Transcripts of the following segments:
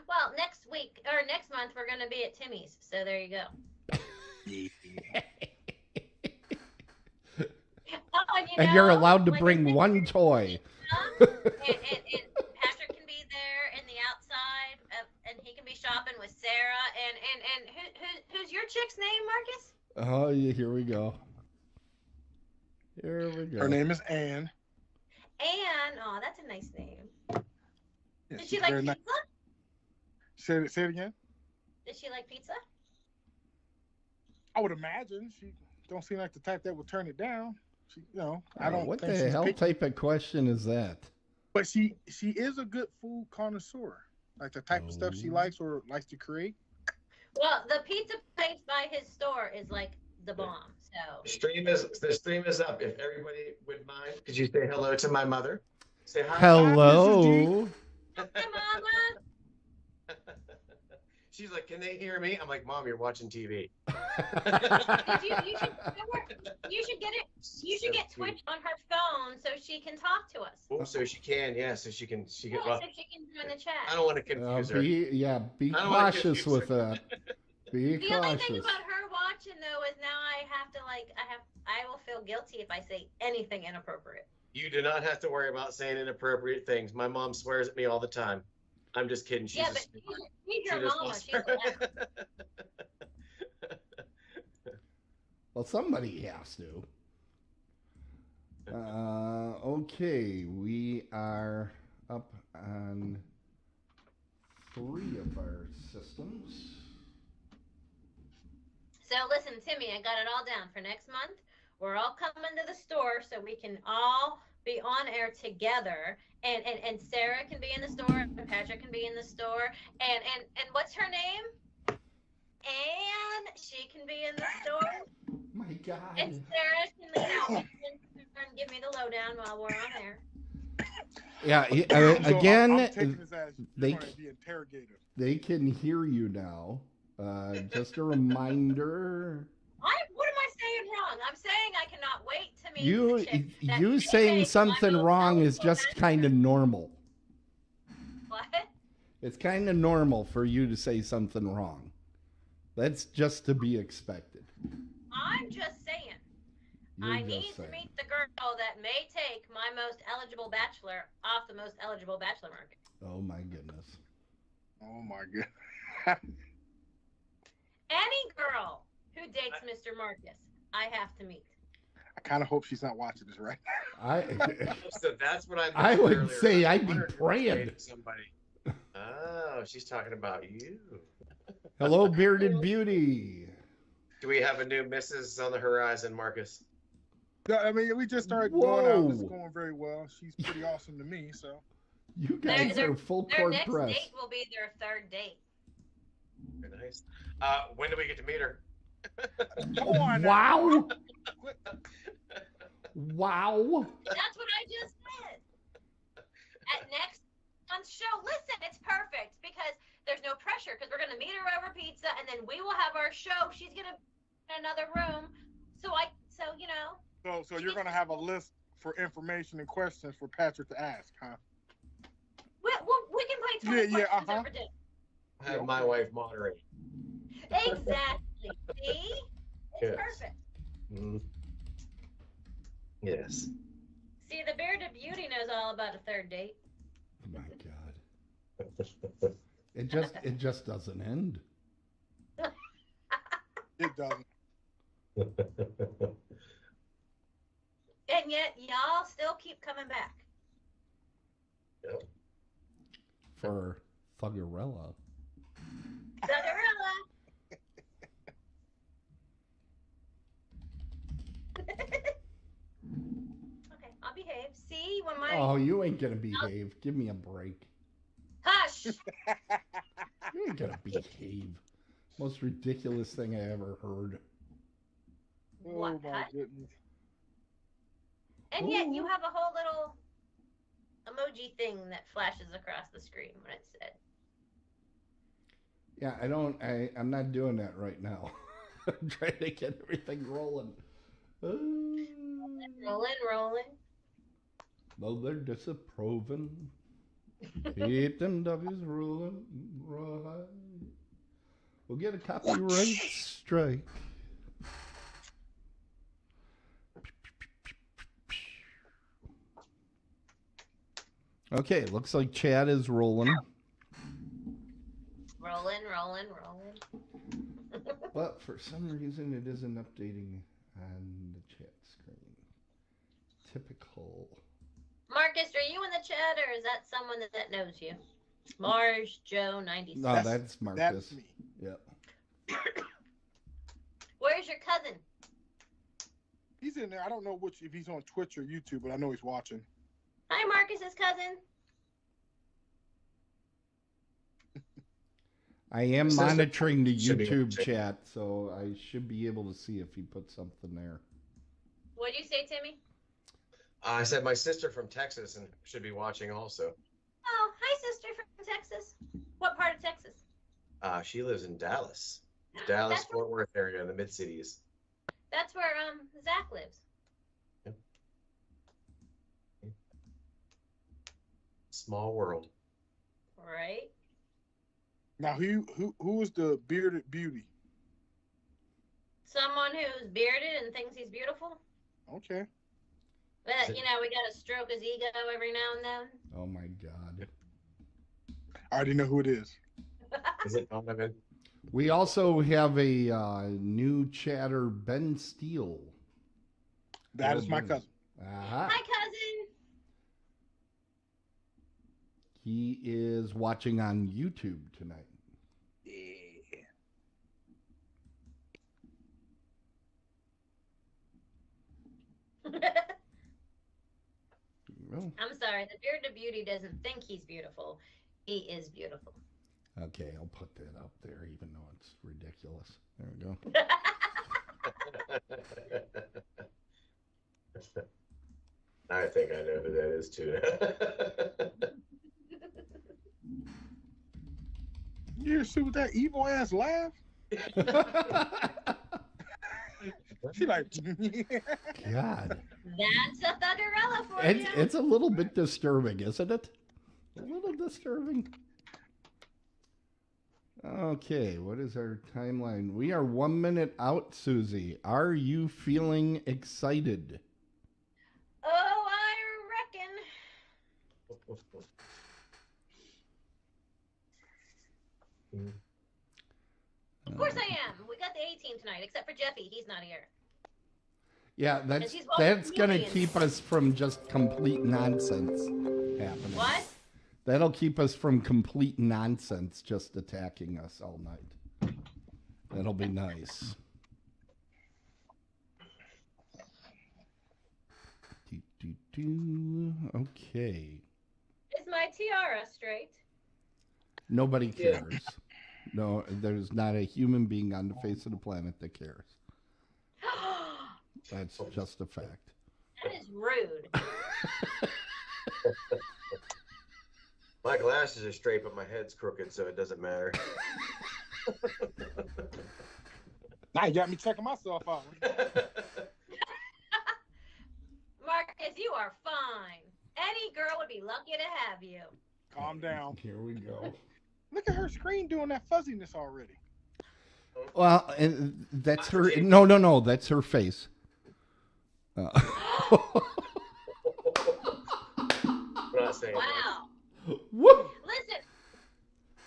Well, next week or next month we're gonna be at Timmy's, so there you go. Yeah. Oh, and And you're allowed to like I bring said, one you're gonna be toy. pizza, and Patrick can be there in the outside, and he can be shopping with Sarah. And who's your chick's name, Marcus? Oh, yeah, here we go. Here we Her go. name is Anne. Anne. Oh, that's a nice name. Yeah, Does she she's like very nice. pizza? Say it again. Does she like pizza? I would imagine she don't seem like the type that would turn it down. I Oh, don't what think the she's hell picky, type of question is that? but she is a good food connoisseur. Like the type of stuff she Oh. likes or likes to create. Well, the pizza place by his store is like the bomb. The So stream is up. If everybody would mind, could you say hello to my mother? Say hi, Mom. Hi, Mrs. G. Hello. hi, Mama. She's like, can they hear me? I'm like, Mom, you're watching TV. Did you should get it. You should get Twitch on her phone so she can talk to us. Oh, so she can, yeah. So she can. Yeah, Well, so she can join the chat. I don't want to confuse her. Be I don't wanna cautious confuse with her. that. Be The only thing cautious. about her watching though is now I will feel guilty if I say anything inappropriate. You do not have to worry about saying inappropriate things. My mom swears at me all the time. I'm just kidding. She's Yeah, a but she's she your just mama. lost She's her. Well, somebody has to. Okay, we are up on 3 of our systems. So listen, Timmy, I got it all down for next month. We're all coming to the store so we can all be on air together. And Sarah can be in the store, and Patrick can be in the store, and what's her name? And she can be in the store, My God. and Sarah can lean out and give me the lowdown while we're on air. Yeah, So again, I'm taking this as they- you're going to be interrogated. they can hear you now. Just a reminder. What am I saying wrong? I'm saying I cannot wait to meet You the chick that you may saying make my something most wrong is eligible just bachelor. kind of normal. What? It's kind of normal for you to say something wrong. That's just to be expected. I'm just saying. You're I just need to saying. meet the girl that may take my most eligible bachelor off the most eligible bachelor market. Oh my goodness. Oh my god. Any girl who dates Mr. Marcus, I have to meet. I kind of hope she's not watching this right now. I So that's what I. I would earlier. say I I'd be wondered if you praying. dated somebody. Oh, she's talking about you. Hello, bearded beauty. Do we have a new Mrs. on the horizon, Marcus? No, I mean, we just started going out. It's Whoa. going very well. She's pretty awesome to me. So You guys Their- are full Their court next press. date will be their third date. Very nice. When do we get to meet her? come on. now. Wow. Quit. Wow. That's what I just said. At next month's show, listen, it's perfect because there's no pressure because we're going to meet her over pizza and then we will have our show. She's going to be in another room. So you know. So you're gonna have a list for information and questions for Patrick to ask, huh? We can play 20 Yeah, questions uh-huh. over dinner. Have my wife moderate. Exactly. See? It's Yes. perfect. Mhm. Yes. See, the bearded beauty knows all about a third date. Oh my God. It just doesn't end. It doesn't. And yet, y'all still keep coming back. Yep. For Thuggerella. Cinderella. Okay, I'll behave. See, when my Oh, you ain't gonna behave. Give me a break. hush. You ain't gonna behave. Most ridiculous thing I ever heard. What, Oh my Pat? goodness. And yet, you have a whole little emoji thing that flashes across the screen when it's said. Yeah, I'm not doing that right now. I'm trying to get everything rolling. Rolling. Well, they're disapproving. Keep them W's rolling right. We'll get a copyright strike. Okay, looks like chat is rolling. Rolling. But for some reason, it isn't updating on the chat screen. Typical. Marcus, are you in the chat, or is that someone that knows you? Mars Joe 96. No, that's Marcus. That's me. Yep. Where's your cousin? He's in there. I don't know if he's on Twitch or YouTube, but I know he's watching. Hi, Marcus's cousin. I am monitoring the Should be YouTube watching. chat, so I should be able to see if he put something there. What'd you say, Timmy? I said my sister from Texas and should be watching also. Oh, hi, sister from Texas. What part of Texas? She lives in Dallas. Dallas, That's Fort Worth area in the mid-cities. That's where Zach lives. Small world. Right. Now, who is the bearded beauty? Someone who's bearded and thinks he's beautiful. Okay. But we gotta stroke his ego every now and then. Oh my God. I already know who it is. Is it Donovan? We also have a new chatter, Ben Steele. That is my cousin. Aha. Hi, cousin. He is watching on YouTube tonight. Yeah. Well, I'm sorry, the bearded beauty doesn't think he's beautiful. He is beautiful. okay, I'll put that up there, even though it's ridiculous. There we go. I think I know who that is too. You hear Sue with that evil ass laugh? She like, God. That's a Thuggerella for you. It's a little bit disturbing, isn't it? A little disturbing. Okay, what is our timeline? We are 1 minute out, Susie. Are you feeling excited? Oh, I reckon. Of course I am. We got the A-team tonight, except for Jeffy. He's not here. Yeah, Because he's watching that's gonna movies. keep us from just complete nonsense happening. What? That'll keep us from complete nonsense just attacking us all night. That'll be nice. Okay. Is my tiara straight? Nobody cares. No, there's not a human being on the face of the planet that cares. That's just a fact. That is rude. My glasses are straight, but my head's crooked, so it doesn't matter. now you got me checking myself out. Marcus, you are fine. Any girl would be lucky to have you. Calm down. Here we go. Look at her screen doing that fuzziness already. Well, and that's her. No, that's her face. I'm not saying that. Wow. Whoop. Listen,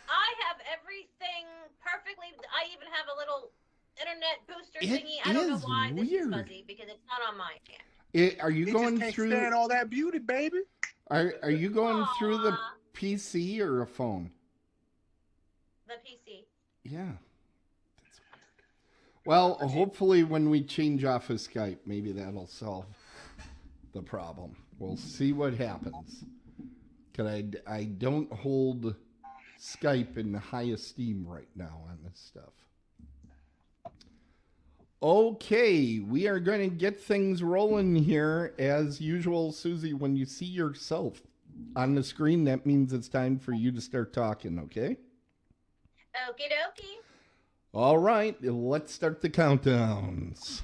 I have everything perfectly. I even have a little internet booster It thingy. I don't know is why this is weird. fuzzy because it's not on my hand. Are you You going just can't through? stand all that beauty, baby. Are you going through the Aw. PC or a phone? The PC. Yeah. That's weird. Well, hopefully when we change off of Skype, maybe that'll solve the problem. We'll see what happens. Because I don't hold Skype in high esteem right now on this stuff. Okay, we are going to get things rolling here. As usual, Susie, when you see yourself on the screen, that means it's time for you to start talking, okay? Okie dokie. All right, let's start the countdowns.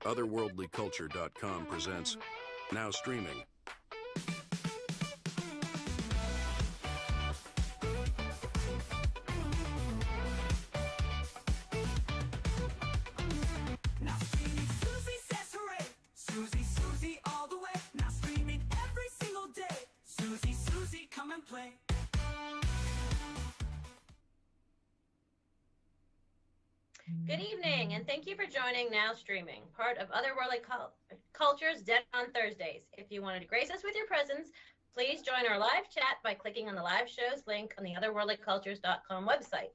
Otherworldlyculture.com presents Now Streaming. Now streaming, Suzy says hooray! Suzy, all the way. Now streaming every single day. Suzy, come and play. Good evening, and thank you for joining Now Streaming, part of Otherworldly Culture's Dead on Thursdays. If you wanted to grace us with your presence, please join our live chat by clicking on the live shows link on the otherworldlycultures.com website.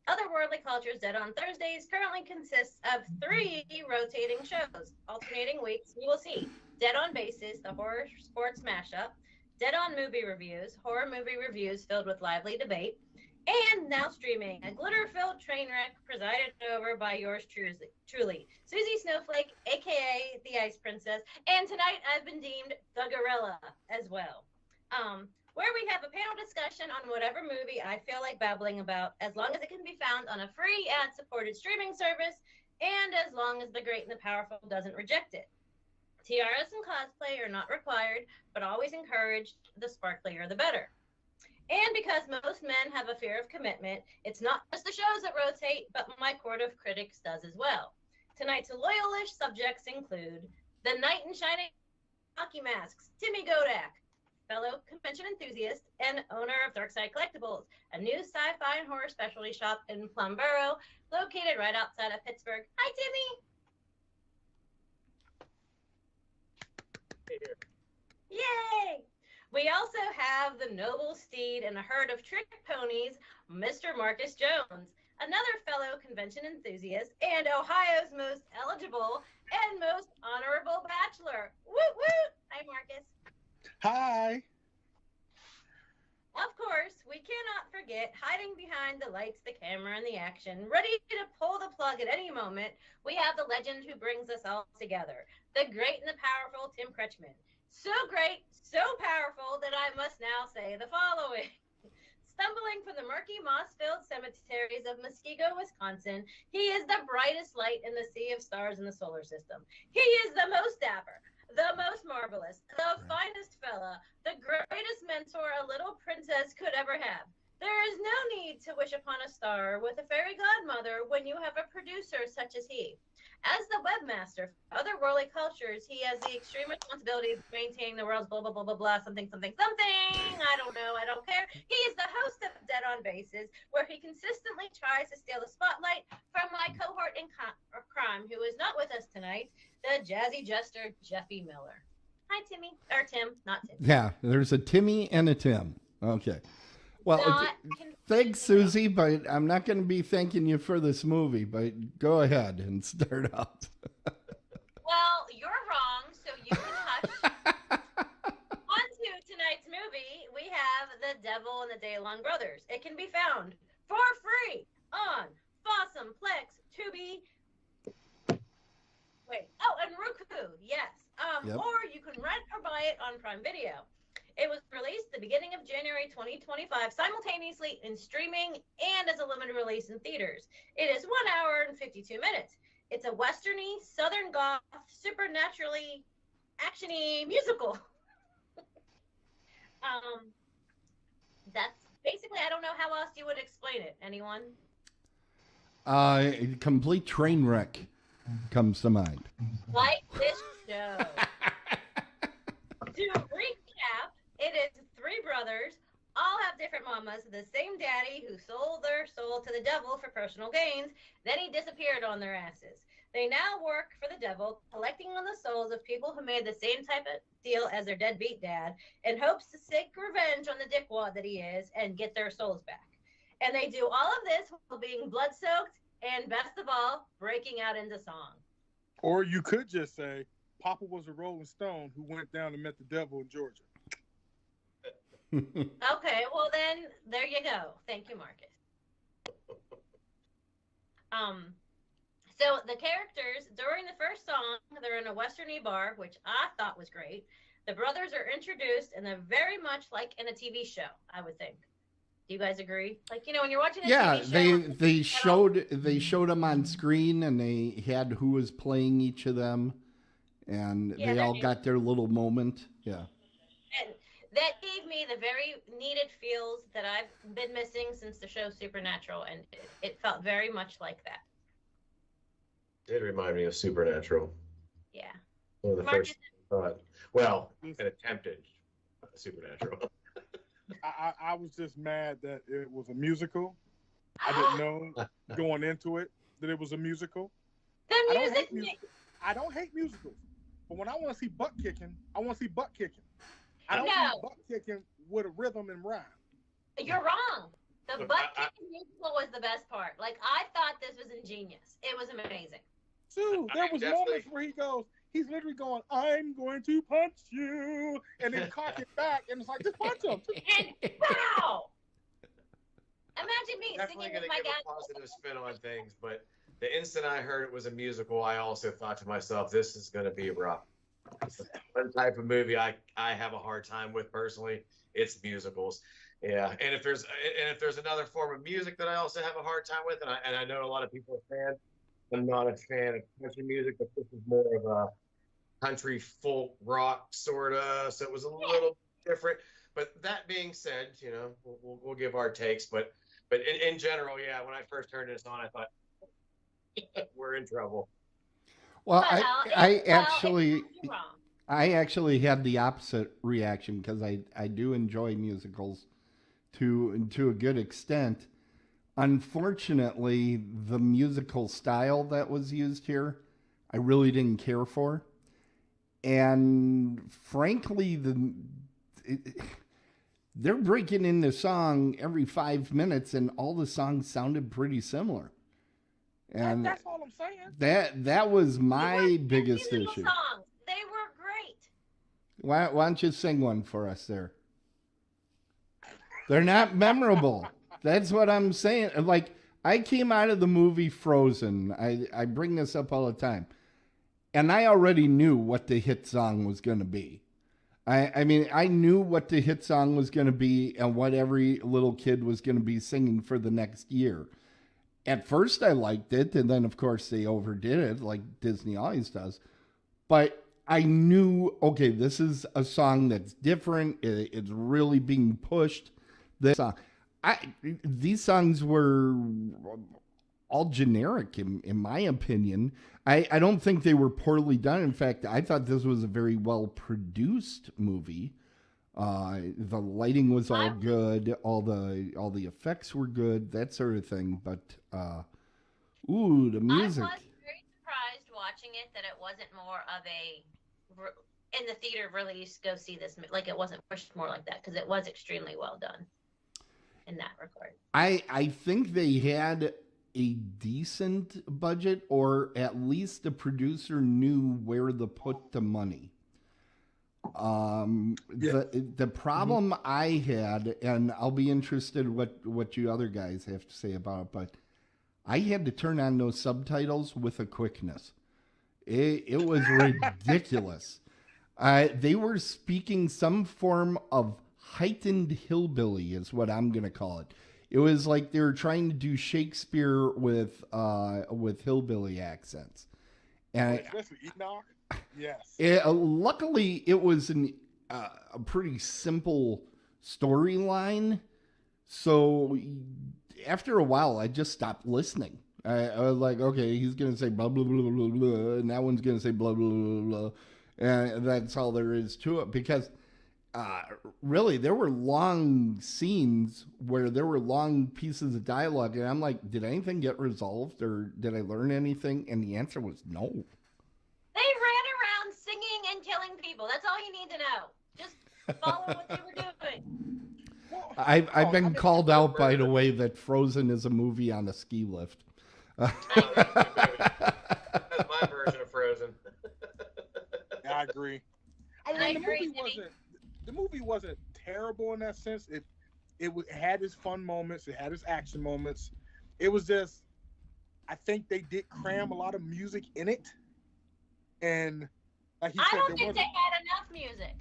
Otherworldly Culture's Dead on Thursdays currently consists of 3 rotating shows. Alternating weeks, you will see Dead on Bases, the horror sports mashup, Dead on Movie Reviews, horror movie reviews filled with lively debate, and Now Streaming, a glitter-filled train wreck presided over by yours truly, Suzy Snowflake, aka the Ice Princess, and tonight I've been deemed the Gorilla as well. Where we have a panel discussion on whatever movie I feel like babbling about, as long as it can be found on a free ad-supported streaming service, and as long as the great and the powerful doesn't reject it. Tiaras and cosplay are not required, but always encouraged. The sparklier, the better. And because most men have a fear of commitment, it's not just the shows that rotate, but my court of critics does as well. Tonight's loyalish subjects include the knight in shining hockey masks, Tim Godak, fellow convention enthusiast and owner of Darkside Collectibles, a new sci-fi and horror specialty shop in Plum Borough, located right outside of Pittsburgh. Hi, Timmy! Yay! We also have the noble steed and a herd of trick ponies, Mr. Marcus Jones, another fellow convention enthusiast and Ohio's most eligible and most honorable bachelor. Woot woot! Hi, Marcus. Hi. Of course, we cannot forget, hiding behind the lights, the camera, and the action, ready to pull the plug at any moment, we have the legend who brings us all together, the great and the powerful Tim Kretschmann. So great, so powerful that I must now say the following. Stumbling from the murky moss-filled cemeteries of Muskego, Wisconsin, he is the brightest light in the sea of stars in the solar system. He is the most dapper, the most marvelous, the finest fella, the greatest mentor a little princess could ever have. There is no need to wish upon a star with a fairy godmother when you have a producer such as he. As the webmaster for Otherworldly Cultures, he has the extreme responsibility of maintaining the world's blah, blah, blah, blah, blah, something. I don't know. I don't care. He is the host of Dead on Bases, where he consistently tries to steal the spotlight from my cohort in crime, who is not with us tonight, the jazzy jester, Jeffy Miller. Hi, Timmy. Or Tim, not Tim. Yeah, there's a Timmy and a Tim. Okay. Well, thanks, Suzy, but I'm not going to be thanking you for this movie, but go ahead and start up. Well, you're wrong, so you can hush. On to tonight's movie, we have The Devil and the Daylong Brothers. It can be found for free on Fossum-Plex, Tubi, and Roku, yes. Yep. Or you can rent or buy it on Prime Video. It was released the beginning of January 2025, simultaneously in streaming and as a limited release in theaters. It is 1 hour and 52 minutes. It's a westerny, southern goth, supernaturally actiony musical. That's basically, I don't know how else you would explain it. Anyone? Complete train wreck comes to mind. Like this show. To recap, it is 3 brothers, all have different mamas, the same daddy who sold their soul to the devil for personal gains, then he disappeared on their asses. They now work for the devil, collecting on the souls of people who made the same type of deal as their deadbeat dad, in hopes to seek revenge on the dickwad that he is and get their souls back. And they do all of this while being blood-soaked and, best of all, breaking out into song. Or you could just say, Papa was a Rolling Stone who went down and met the devil in Georgia. Okay, well then, there you go. Thank you, Marcus. So the characters, during the first song, they're in a westerny bar, which I thought was great. The brothers are introduced, and they're very much like in a TV show, I would think. Do you guys agree? Like, when you're watching a Yeah, TV show, they showed them on screen, and they had who was playing each of them, and Yeah, they all got their little moment. Yeah. and that gave me the very needed feels that I've been missing since the show Supernatural, and it felt very much like that. Did remind me of Supernatural. Yeah. One of the Marcus- first thought. Well, an attempted Supernatural. I was just mad that it was a musical. I didn't know going into it that it was a musical. The I don't music hate musicals. I don't hate musicals, but when I want to see butt kicking, I want to see butt kicking. I don't see butt kicking with a rhythm and rhyme. You're wrong. The Look, butt kicking musical was the best part. Like, I thought this was ingenious. It was amazing. Dude, there was definitely- moments where he's literally going, "I'm going to punch you," and then cock it back, and it's like, just punch him. And wow! Imagine me Definitely singing going with to my give guy. a positive spin on things, but the instant I heard it was a musical, I also thought to myself, this is going to be rough. One type of movie I have a hard time with personally, it's musicals. Yeah, and if there's another form of music that I also have a hard time with, and I know a lot of people are fans, I'm not a fan of country music, but this is more of a country folk rock sort of, so it was a little different. But that being said, we'll give our takes, but in general, yeah, when I first turned this on, I thought we're in trouble. Well, I Wrong. actually had the opposite reaction because I do enjoy musicals to a good extent. Unfortunately, the musical style that was used here, I really didn't care for. And frankly, they're breaking into song every 5 minutes, and all the songs sounded pretty similar. And That's all I'm saying. that was my biggest Musical issue. songs. They were great. Why don't you sing one for us there? They're not memorable. That's what I'm saying. Like, I came out of the movie Frozen. I bring this up all the time. And I already knew what the hit song was going to be. I mean, I knew what the hit song was going to be and what every little kid was going to be singing for the next year. At first, I liked it. And then, of course, they overdid it like Disney always does. But I knew, okay, this is a song that's different. It's really being pushed. This song. These songs were all generic, in my opinion. I don't think they were poorly done. In fact, I thought this was a very well-produced movie. The lighting was all good. All the effects were good, that sort of thing. But, the music. I was very surprised watching it that it wasn't more of a in the theater release, go see this. Like, it wasn't pushed more like that because it was extremely well done in that regard. I think they had a decent budget, or at least the producer knew where to put the money. The problem I had, and I'll be interested what you other guys have to say about it, but I had to turn on those subtitles with a quickness. It was ridiculous. They were speaking some form of heightened hillbilly, is what I'm going to call it. It was like they were trying to do Shakespeare with hillbilly accents. And Especially Enoch. Yes. Luckily, it was a pretty simple storyline. So after a while, I just stopped listening. I was like, okay, he's going to say blah, blah, blah, blah, blah, and that one's going to say blah, blah, blah, blah. And that's all there is to it. Because really, there were long scenes where there were long pieces of dialogue. And I'm like, did anything get resolved? Or did I learn anything? And the answer was no. They ran around singing and killing people. That's all you need to know. Just follow what they were doing. I've been called out by the way that Frozen is a movie on a ski lift. That's my version of Frozen. Yeah, I agree. The movie wasn't terrible in that sense. It had its fun moments. It had its action moments. It was just, I think they did cram a lot of music in it. And like he said, I don't think they had enough music.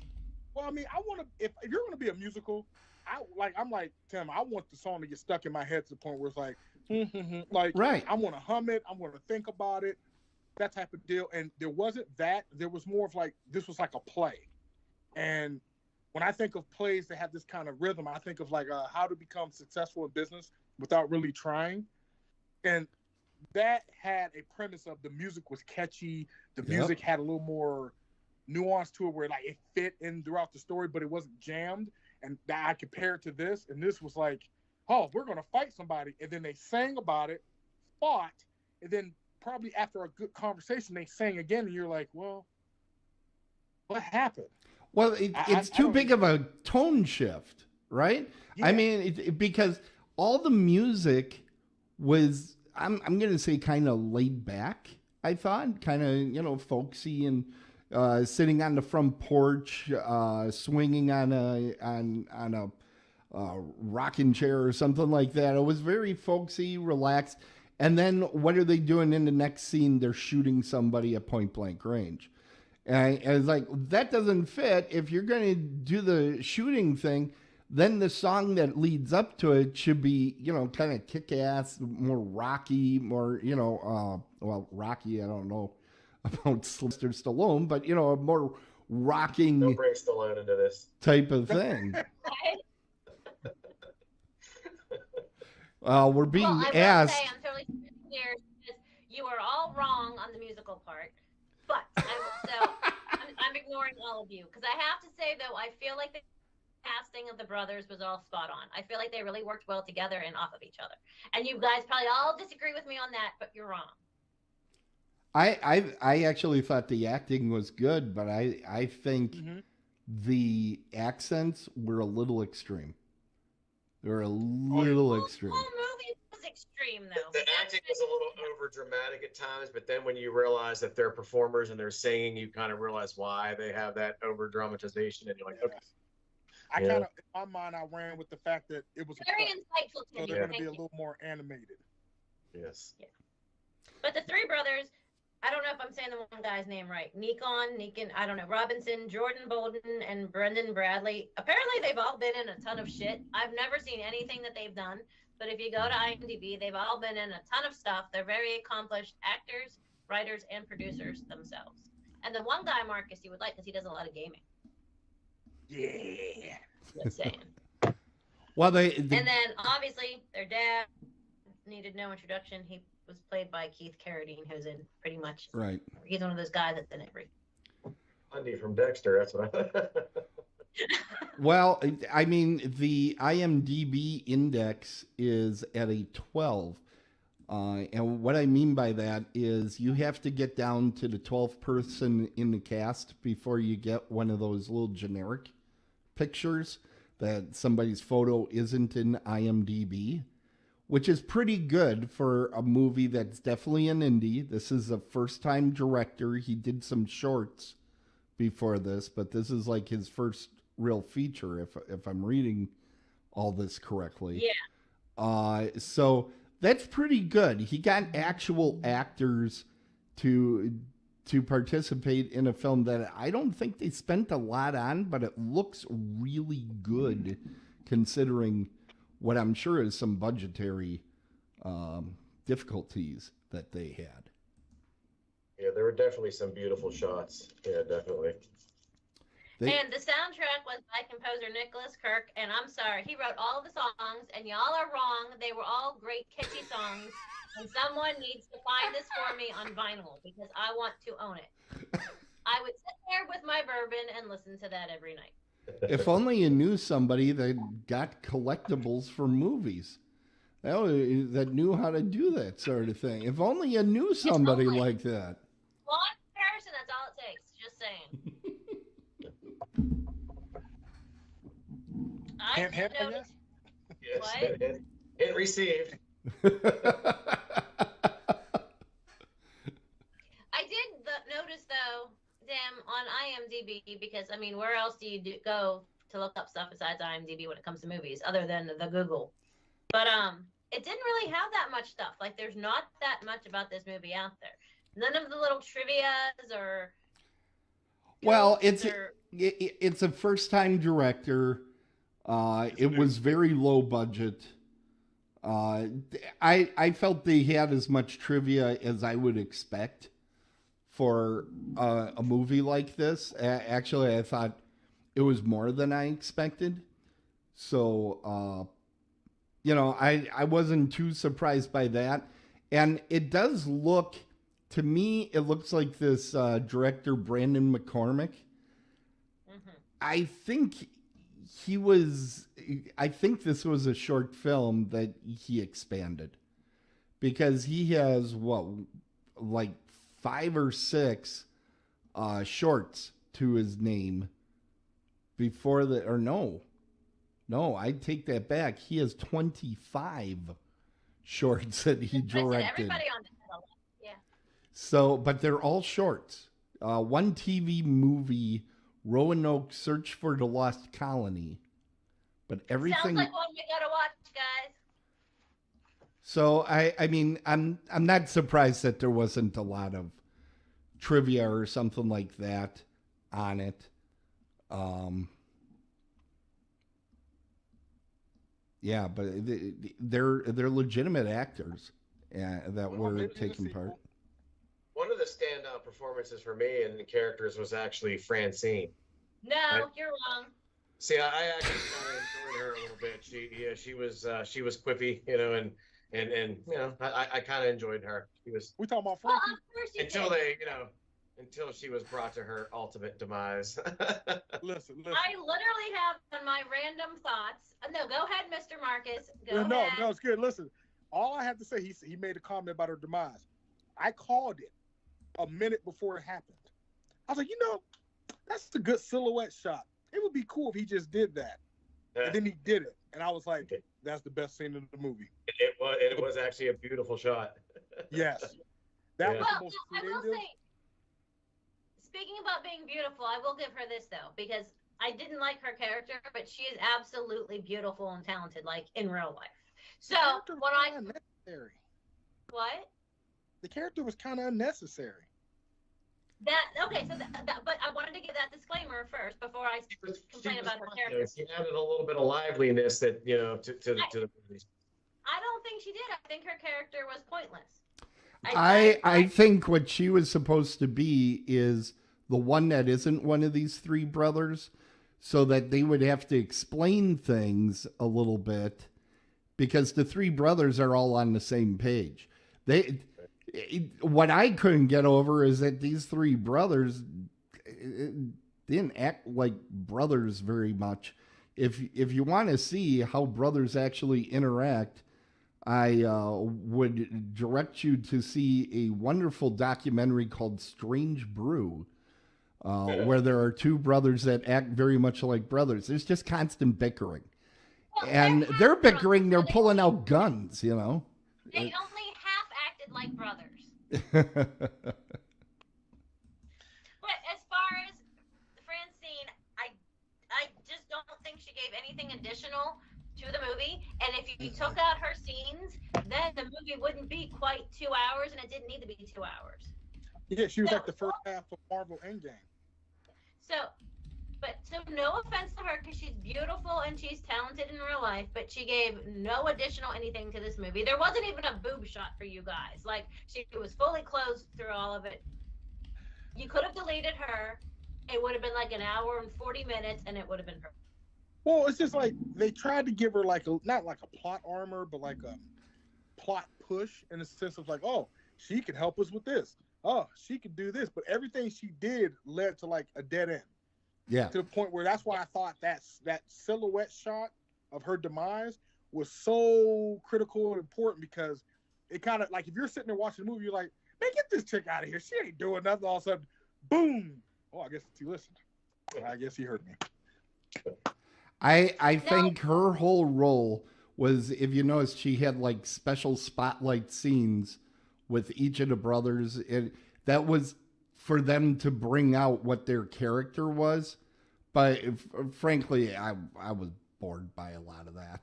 Well, I mean, I want to. If you're going to be a musical, I'm like Tim. I want the song to get stuck in my head to the point where it's like, like Right. I want to hum it. I want to think about it. That type of deal. And there wasn't that. There was more of like this was like a play. And when I think of plays that have this kind of rhythm, I think of like how to become successful in business without really trying. And that had a premise of the music was catchy. The music had a little more nuance to it where like it fit in throughout the story, but it wasn't jammed. And I compare it to this, and this was like, oh, we're gonna fight somebody, and then they sang about it, fought, and then probably after a good conversation they sang again, and you're like, well, what happened? Well, it's too big of a tone shift, right? Yeah. I mean, because all the music was, I'm going to say, kind of laid back. I thought, kind of, folksy and sitting on the front porch, swinging on a rocking chair or something like that. It was very folksy, relaxed. And then what are they doing in the next scene? They're shooting somebody at point blank range. And it's like, that doesn't fit. If you're going to do the shooting thing, then the song that leads up to it should be, kind of kick-ass, more rocky, more, well, rocky, I don't know about Sylvester Stallone, but, a more rocking Don't bring Stallone into this type of thing. We're being asked. Say, I'm totally here because you are all wrong on the musical part. But I'm ignoring all of you because I have to say though I feel like the casting of the brothers was all spot on. I feel like they really worked well together and off of each other. And you guys probably all disagree with me on that, but you're wrong. I actually thought the acting was good, but I think the accents were a little extreme. They were a little extreme. The whole movie was extreme though. The acting was a little over dramatic at times, but then when you realize that they're performers and they're singing, you kind of realize why they have that over dramatization, and you're like, okay. I kind of, in my mind, I ran with the fact that it was very insightful to so me. they're going to be a little more animated. Yes. Yeah. But the three brothers, I don't know if I'm saying the one guy's name right. Neekon, I don't know, Robinson, Jordan Bolden, and Brendan Bradley. Apparently, they've all been in a ton of shit. I've never seen anything that they've done. But if you go to IMDb, they've all been in a ton of stuff. They're very accomplished actors, writers, and producers themselves. And the one guy, Marcus, you would like because he does a lot of gaming. Yeah. Just saying. Well, and then, obviously, their dad needed no introduction. He was played by Keith Carradine, who's in pretty much. Right. He's one of those guys that's in every. Bundy from Dexter, that's what I Well, I mean, the IMDb index is at a 12. And what I mean by that is you have to get down to the 12th person in the cast before you get one of those little generic pictures that somebody's photo isn't in IMDb, which is pretty good for a movie that's definitely an indie. This is a first-time director. He did some shorts before this, but this is like his first real feature, if I'm reading all this correctly. Yeah. So that's pretty good. He got actual actors to participate in a film that I don't think they spent a lot on, but it looks really good considering what I'm sure is some budgetary difficulties that they had. Yeah, there were definitely some beautiful shots. Yeah, definitely. And the soundtrack was by composer Nicholas Kirk, and I'm sorry, he wrote all of the songs, and y'all are wrong. They were all great, catchy songs, and someone needs to find this for me on vinyl, because I want to own it. I would sit there with my bourbon and listen to that every night. If only you knew somebody that got collectibles for movies. That knew how to do that sort of thing. If only you knew somebody like that. Well, in comparison, that's all it takes. Just saying. I did notice. Yes. What? Hit received. I did notice though, Tim, on IMDb, because I mean, where else do you go to look up stuff besides IMDb when it comes to movies, other than the Google? But it didn't really have that much stuff. Like, there's not that much about this movie out there. None of the little trivias or Well, it's Or- it's a first time director. It was very low budget. I felt they had as much trivia as I would expect for a movie like this. Actually, I thought it was more than I expected. So, I wasn't too surprised by that. And it does look, to me, it looks like this director, Brandon McCormick. I think I think this was a short film that he expanded because he has like 5 or 6 shorts to his name before I take that back. He has 25 shorts that he directed. Everybody on the list. Yeah. So, but they're all shorts. One TV movie, Roanoke Search for the Lost Colony. But everything Sounds like one we gotta watch, guys. So I mean I'm not surprised that there wasn't a lot of trivia or something like that on it. Yeah, but they're legitimate actors that were taking part. One of the standout performances for me and the characters was actually Francine. No, you're wrong. See, I actually kind of enjoyed her a little bit. She was quippy, and I kind of enjoyed her. We talking about Well, Frankie? of course you until did. until she was brought to her ultimate demise. Listen. I literally have on my random thoughts. No, go ahead, Mr. Marcus. Go No, ahead. it's good. Listen, all I have to say, he made a comment about her demise. I called it a minute before it happened. I was like, that's a good silhouette shot. It would be cool if he just did that. And then he did it. And I was like, that's the best scene in the movie. It was actually a beautiful shot. Yes. That was Well, the most I will creative. say, speaking about being beautiful, I will give her this, though, because I didn't like her character, but she is absolutely beautiful and talented, like, in real life. So, The character was when I... kinda unnecessary. What? The character was kind of unnecessary. But I wanted to give that disclaimer first before I complain about her character. She added a little bit of liveliness that to the movies. I don't think she did. I think her character was pointless. I think what she was supposed to be is the one that isn't one of these 3 brothers, so that they would have to explain things a little bit, because the 3 brothers are all on the same page. What I couldn't get over is that these 3 brothers didn't act like brothers very much. If you want to see how brothers actually interact, I would direct you to see a wonderful documentary called Strange Brew, where there are 2 brothers that act very much like brothers. There's just constant bickering. Well, And they're bickering, they're pulling out guns, They only half acted like brothers. But as far as Francine, I just don't think she gave anything additional to the movie. And if you took out her scenes, then the movie wouldn't be quite 2 hours, and it didn't need to be 2 hours. Yeah, she was like the first half of Marvel Endgame. So no offense to her, because she's beautiful and she's talented in real life, but she gave no additional anything to this movie. There wasn't even a boob shot for you guys. Like, she was fully clothed through all of it. You could have deleted her. It would have been like an hour and 40 minutes, and it would have been her. Well, it's just like they tried to give her like not like a plot armor, but like a plot push in the sense of like, oh, she could help us with this. Oh, she could do this. But everything she did led to like a dead end. Yeah. To the point where that's why I thought that silhouette shot of her demise was so critical and important, because it kind of like, if you're sitting there watching the movie, you're like, man, get this chick out of here. She ain't doing nothing. All of a sudden, boom. Oh, I guess he listened. I guess he heard me. I think her whole role was, if you noticed, she had like special spotlight scenes with each of the brothers. That was for them to bring out what their character was. But frankly, I was bored by a lot of that.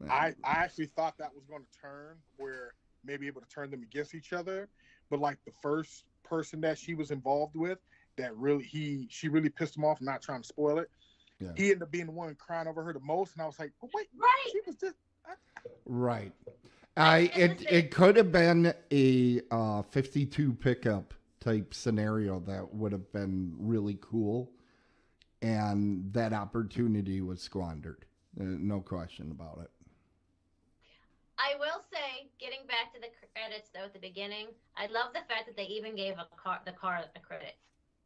I actually thought that was going to turn where maybe able to turn them against each other. But like the first person that she was involved with that really she really pissed him off. Not trying to spoil it. Yeah. He ended up being the one crying over her the most, and I was like, oh, wait, Right. she was just Right. It could have been a 52 pickup type scenario that would have been really cool, and that opportunity was squandered. No question about it. I will say, getting back to the credits though at the beginning, I love the fact that they even gave the car a credit.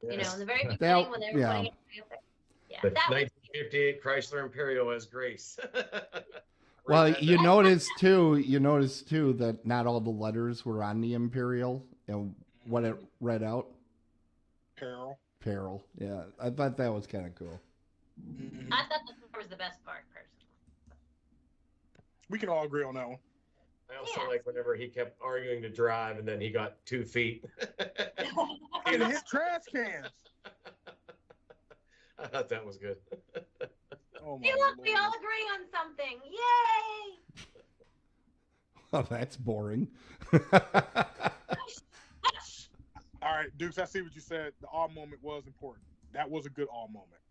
You know, in the very beginning when they were putting it together. Yeah, The that was 1958 Chrysler Imperial as Grace. Well, you notice too that not all the letters were on the Imperial and what it read out. Peril. Yeah, I thought that was kind of cool. I thought the car was the best part, personally. We can all agree on that one. I also like whenever he kept arguing to drive and then he got 2 feet. And his trash cans. I thought that was good. Oh my Hey, look, Lord. we all agree on something. Yay! Well, that's boring. All right, Dukes, I see what you said. The awe moment was important. That was a good awe moment.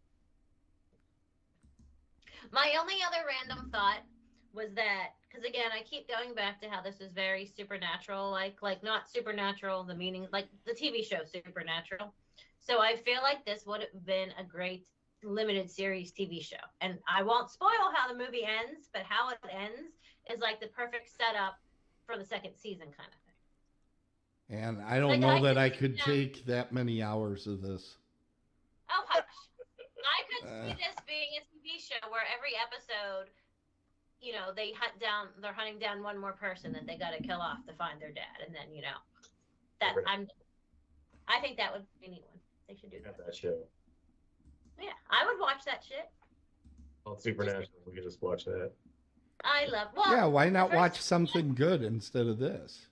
My only other random thought was that, because again, I keep going back to how this is very supernatural, like not supernatural, the meaning, like the TV show Supernatural. So I feel like this would have been a great limited series TV show. And I won't spoil how the movie ends, but how it ends is like the perfect setup for the second season kind of thing. And I don't know that I could take that many hours of this. Oh, hush. I could see this being a TV show where every episode, you know, they're hunting down one more person that they got to kill off to find their dad. And then, you know, I think that would be a neat one. They should do That show. Yeah, I would watch that shit. Well, Supernatural. We could just watch that. I love. Yeah, why not watch something good instead of this?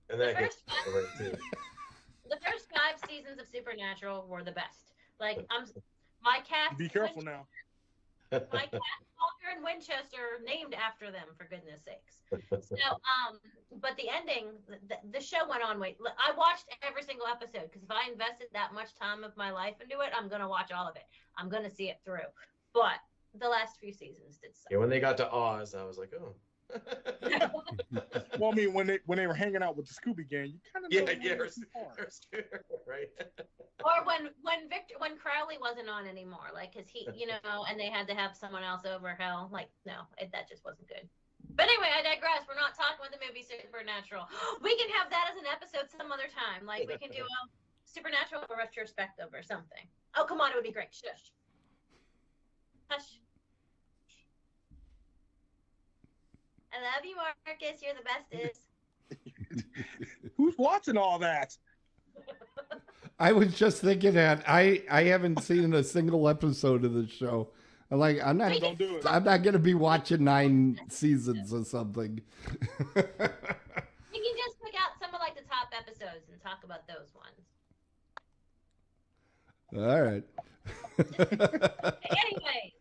And that gets the first 5 seasons of Supernatural were the best. Like my cat. Be careful now. My cat Walker and Winchester are named after them, for goodness sakes. So, but the ending, the show went on. I watched every single episode because if I invested that much time of my life into it, I'm gonna watch all of it. I'm gonna see it through. But the last few seasons did suck. Yeah, when they got to Oz, I was like, oh. Well, I mean, when they were hanging out with the Scooby Gang, you kind of right. Or when Crowley wasn't on anymore, like, cause he, you know, and they had to have someone else over. Hell, like, no, that just wasn't good. But anyway, I digress. We're not talking about the movie Supernatural. We can have that as an episode some other time. Like, we can do a Supernatural retrospective or something. Oh, come on, it would be great. Shush. Hush. I love you, Marcus. You're the bestest. Who's watching all that? I was just thinking that I haven't seen a single episode of the show. I'm not going to be watching 9 seasons or something. We can just pick out some of like the top episodes and talk about those ones. All right. Anyway,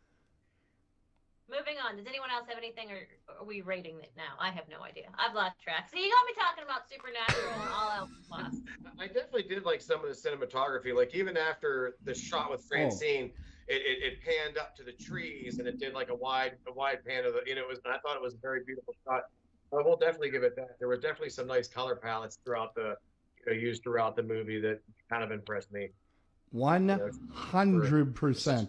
moving on. Does anyone else have anything, or are we rating it now? I have no idea. I've lost track. See, you got me talking about Supernatural and all else lost. I definitely did like some of the cinematography. Like even after the shot with Francine, it panned up to the trees and it did like a wide pan of the. You know, I thought it was a very beautiful shot. I will definitely give it that. There were definitely some nice color palettes throughout used throughout the movie that kind of impressed me. 100%.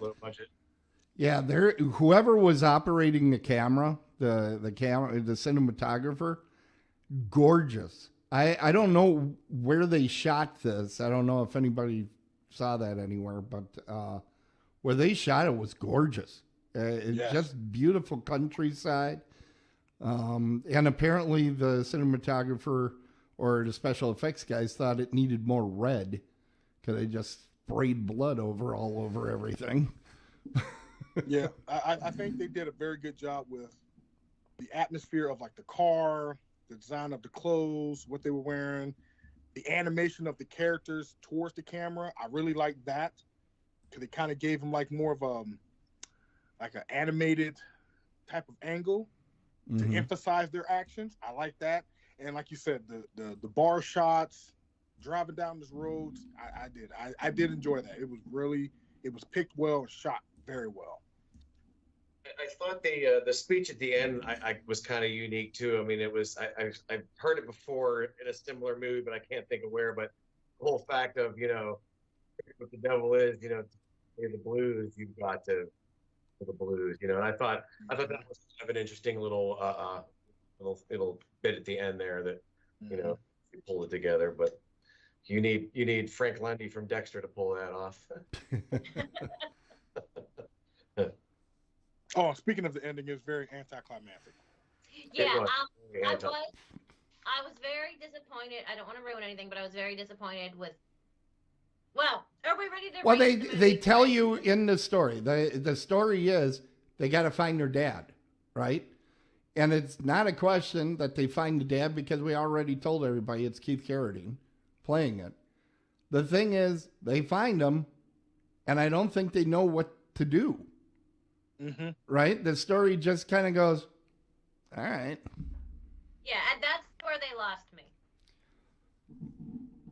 Yeah, whoever was operating the camera, the cinematographer, gorgeous. I don't know where they shot this. I don't know if anybody saw that anywhere, but where they shot it was gorgeous. It's just beautiful countryside. And apparently the cinematographer or the special effects guys thought it needed more red because they just sprayed blood all over everything. Yeah, I think they did a very good job with the atmosphere of like the car, the design of the clothes, what they were wearing, the animation of the characters towards the camera. I really liked that because it kind of gave them like more of like an animated type of angle to emphasize their actions. I like that, and like you said, the bar shots, driving down this road. I did. I did enjoy that. It was picked well and shot very well. I thought the speech at the end I was kind of unique too. I mean, it was I've heard it before in a similar movie, but I can't think of where. But the whole fact of what the devil is, to play the blues, you've got to for the blues, And I thought that was kind of an interesting little bit at the end there that you pull it together. But you need Frank Lundy from Dexter to pull that off. Oh, speaking of the ending, it was very anticlimactic. Yeah, was. I was very disappointed. I don't want to ruin anything, but I was very disappointed with. Well, are we ready to? Well, rate the they movie? tell you in the story. The story is they got to find their dad, right? And it's not a question that they find the dad because we already told everybody it's Keith Carradine playing it. The thing is, they find him, and I don't think they know what to do. Mm-hmm. Right? The story just kind of goes, all right. Yeah, and that's where they lost me.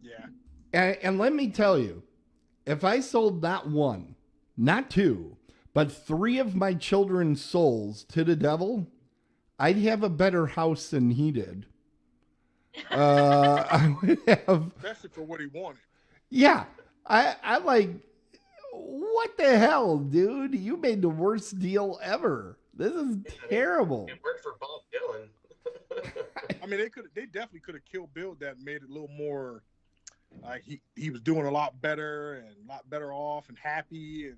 Yeah. And let me tell you, if I sold not one, not two, but 3 of my children's souls to the devil, I'd have a better house than he did. I would have. Especially for what he wanted. Yeah. I like, what the hell, dude? You made the worst deal ever. This is terrible. It worked for Bob Dylan. I mean, they definitely could have killed Bill. That made it a little more like he was doing a lot better and a lot better off and happy, and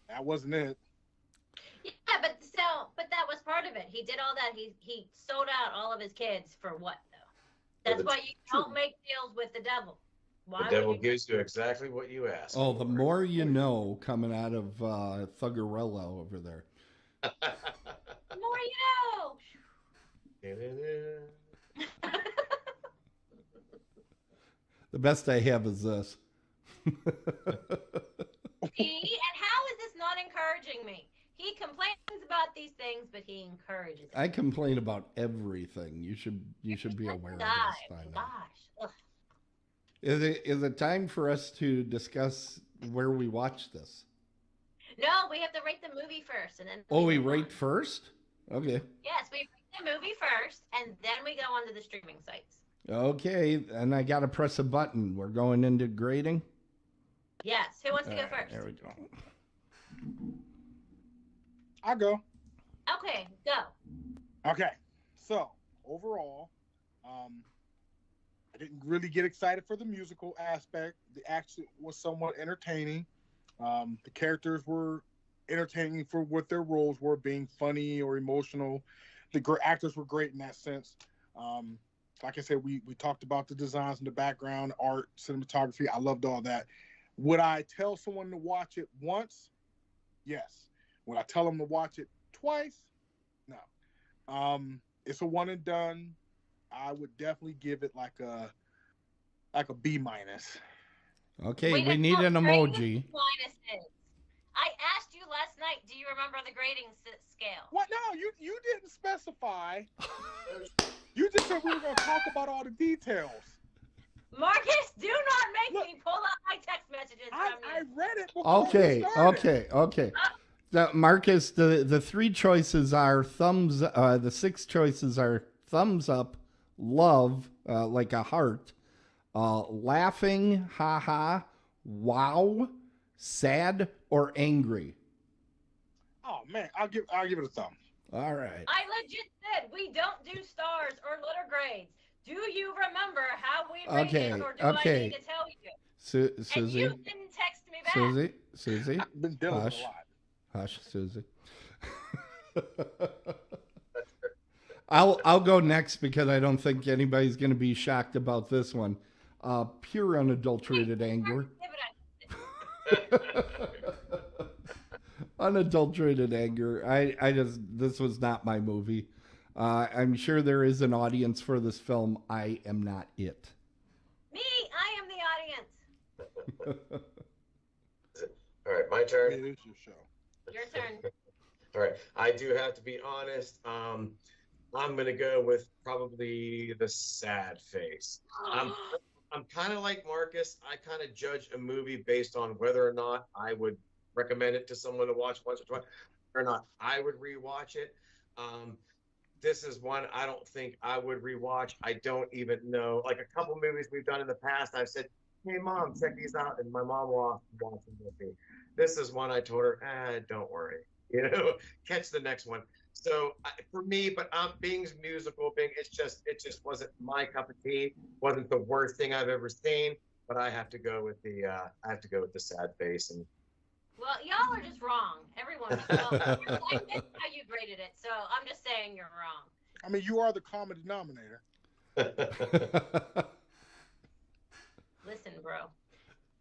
that wasn't it. Yeah, but that was part of it. He did all that. He sold out all of his kids for what though? That's why you don't make deals with the devil. Why The devil would you? gives you exactly what you ask. Oh, the more you know coming out of Thuggerella over there. The more you know. The best I have is this. See, and how is this not encouraging me? He complains about these things, but he encourages it. I complain about everything. You should be aware of this by now. Gosh. Ugh. Is it time for us to discuss where we watch this? No, we have to rate the movie first, and then. Oh, we move on. rate first? Okay. Yes, we rate the movie first, and then we go on to the streaming sites. Okay, and I got to press a button. We're going into grading. Yes. Who wants to go All right, first? there we go. I'll go. Okay, go. Okay. So overall, I didn't really get excited for the musical aspect. The action was somewhat entertaining. The characters were entertaining for what their roles were, being funny or emotional. The actors were great in that sense. Like I said, we talked about the designs in the background, art, cinematography. I loved all that. Would I tell someone to watch it once? Yes. Would I tell them to watch it twice? No. It's a one and done. I would definitely give it like a B minus. Okay, Wait, we it's need not an grading emoji. minuses. I asked you last night, do you remember the grading scale? What? No, you didn't specify. You just said we were going to talk about all the details. Marcus, do not make me pull out my text messages I from you. read it before Okay, we started. okay. Marcus, the 3 choices are thumbs. The 6 choices are thumbs up, love, like a heart, laughing, haha, wow, sad, or angry. Oh man, I'll give it a thumb. All right. I legit said we don't do stars or letter grades. Do you remember how we Okay, rated, or do okay. I need to tell you? And Suzy, you didn't text me back. Suzy, I've been dealing with Hush. a lot. hush, Suzy. I'll go next because I don't think anybody's going to be shocked about this one. Pure unadulterated anger. Unadulterated anger. This was not my movie. I'm sure there is an audience for this film. I am not it. Me, I am the audience. All right, my turn. It is your show. Your turn. All right, I do have to be honest. I'm gonna go with probably the sad face. I'm I'm kind of like Marcus. I kind of judge a movie based on whether or not I would recommend it to someone to watch once or twice, or not I would rewatch it. Um, this is one I don't think I would rewatch. I don't even know. Like a couple movies we've done in the past, I've said, "Hey, Mom, check these out," and my mom will watch them with me. This is one I told her, "Don't worry, catch the next one." So for me, but being musical, it just wasn't my cup of tea. Wasn't the worst thing I've ever seen, but I have to go with the sad face and. Well, y'all are just wrong. Everyone's well, I missed how you graded it, so I'm just saying you're wrong. I mean, you are the common denominator. Listen, bro.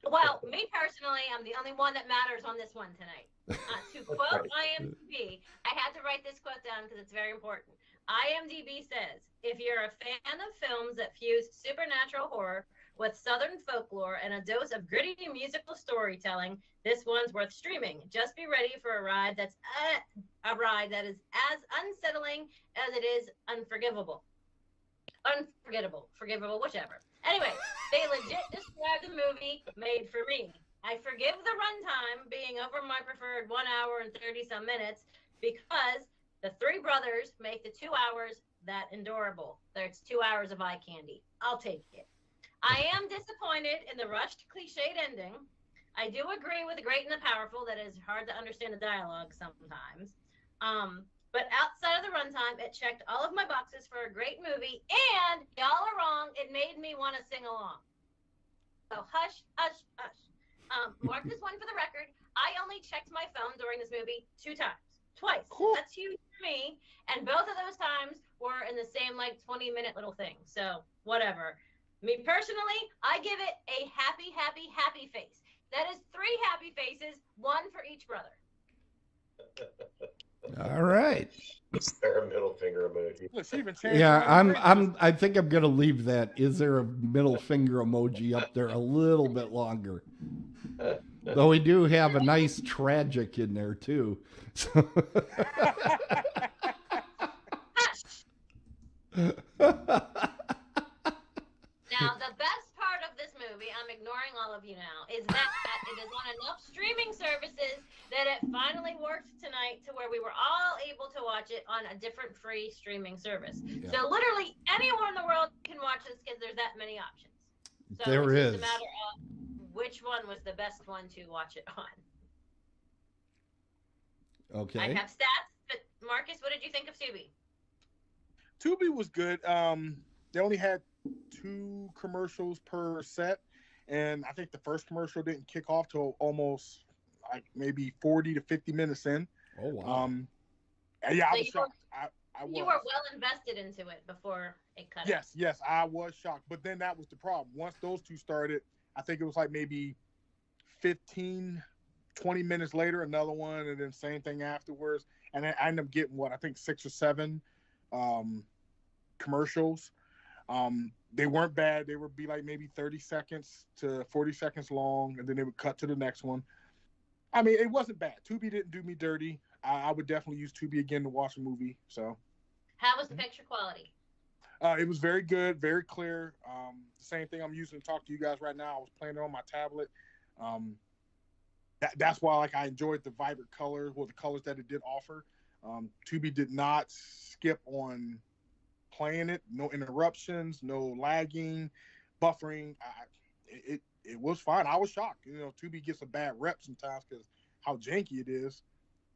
Well, me personally, I'm the only one that matters on this one tonight. To quote IMDb, I had to write this quote down because it's very important. IMDb says, if you're a fan of films that fuse supernatural horror with Southern folklore and a dose of gritty musical storytelling, this one's worth streaming. Just be ready for a ride that is as unsettling as it is unforgivable. Unforgettable, forgivable, whichever. Anyway, they legit described the movie made for me. I forgive the runtime being over my preferred 1 hour and 30 some minutes because the three brothers make the 2 hours that endurable. There's 2 hours of eye candy. I'll take it. I am disappointed in the rushed, cliched ending. I do agree with the great and the powerful that it's hard to understand the dialogue sometimes. But outside of the runtime, it checked all of my boxes for a great movie, and y'all are wrong, it made me want to sing along. So hush, hush, hush. Mark this one for the record. I only checked my phone during this movie 2 times. Twice. Cool. That's huge for me. And both of those times were in the same 20-minute little thing. So whatever. Me personally, I give it a happy, happy, happy face. That is 3 happy faces, 1 for each brother. All right. Is there a middle finger emoji? Look, she even changed Yeah, her I think I'm gonna leave that. Is there a middle finger emoji up there a little bit longer? Though we do have a nice tragic in there too. So. Now, the best part of this movie, I'm ignoring all of you now, is that it is on enough streaming services that it finally worked tonight to where we were all able to watch it on a different free streaming service. Yeah. So literally anyone in the world can watch this because there's that many options. So There it's is. just a matter of which one was the best one to watch it on. Okay. I have stats, but Marcus, what did you think of Tubi? Tubi was good. They only had 2 commercials per set, and I think the first commercial didn't kick off till almost maybe 40 to 50 minutes in. Oh wow. Yeah, I So was shocked. I was. You were well invested into it before it cut off. Yes, I was shocked. But then that was the problem. Once those 2 started, I think it was maybe 15, 20 minutes later, another one, and then same thing afterwards. And then I ended up getting 6 or 7 commercials. They weren't bad. They would be maybe 30 seconds to 40 seconds long, and then they would cut to the next one. I mean, it wasn't bad. Tubi didn't do me dirty. I would definitely use Tubi again to watch a movie. So, How was the picture quality? it was very good, very clear. Same thing I'm using to talk to you guys right now. I was playing it on my tablet. That's why I enjoyed the vibrant colors, the colors that it did offer. Tubi did not skip on playing it. No interruptions, no lagging, buffering. It was fine. I was shocked. Tubi gets a bad rep sometimes because how janky it is.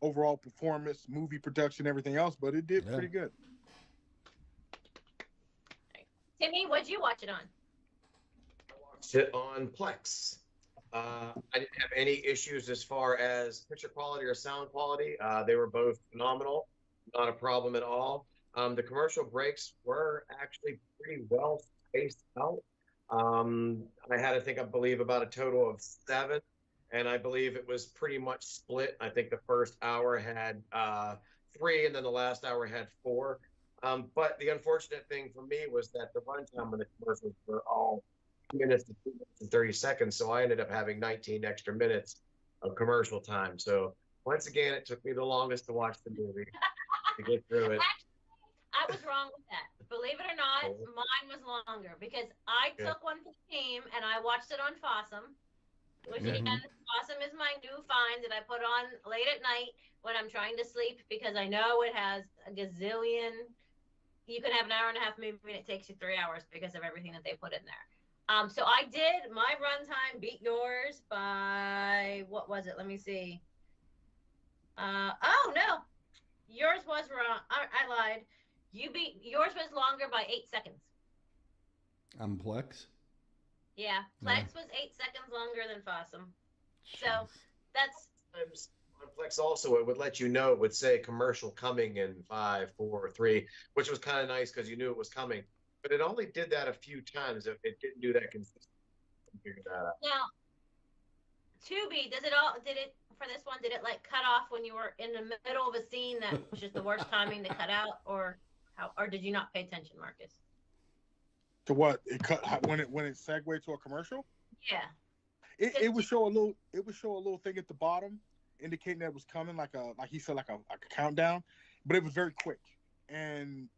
Overall performance, movie production, everything else, but it did pretty good. Timmy, what'd you watch it on? I watched it on Plex. I didn't have any issues as far as picture quality or sound quality. They were both phenomenal. Not a problem at all. The commercial breaks were actually pretty well spaced out. I believe about a total of 7, and I believe it was pretty much split. I think the first hour had 3, and then the last hour had 4. But the unfortunate thing for me was that the runtime of the commercials were all 2 minutes to 2 minutes and 30 seconds, so I ended up having 19 extra minutes of commercial time. So once again, it took me the longest to watch the movie to get through it. Actually, I was wrong with that. Believe it or not, what? Mine was longer because I Yeah. took one for the team and I watched it on Fossum, which Mhm. again, Fossum is my new find that I put on late at night when I'm trying to sleep because I know it has a gazillion. You can have an hour and a half movie and it takes you 3 hours because of everything that they put in there. So I did my runtime beat yours by what was it? Let me see. Oh no, yours was wrong. I lied. Yours was longer by 8 seconds. On Plex? Yeah, Plex was 8 seconds longer than Fossum. So Jeez. that's Sometimes on Plex also it would let you know, it would say commercial coming in 5, 4, 3, which was kind of nice because you knew it was coming. But it only did that a few times. It didn't do that consistently. Figure that out. now Tubi. Did it for this one? Did it like cut off when you were in the middle of a scene that was just the worst timing to cut out, or or did you not pay attention, Marcus? To what it cut when it segued to a commercial. Yeah. It would show a little thing at the bottom indicating that it was coming, like he said, like a countdown, but it was very quick, and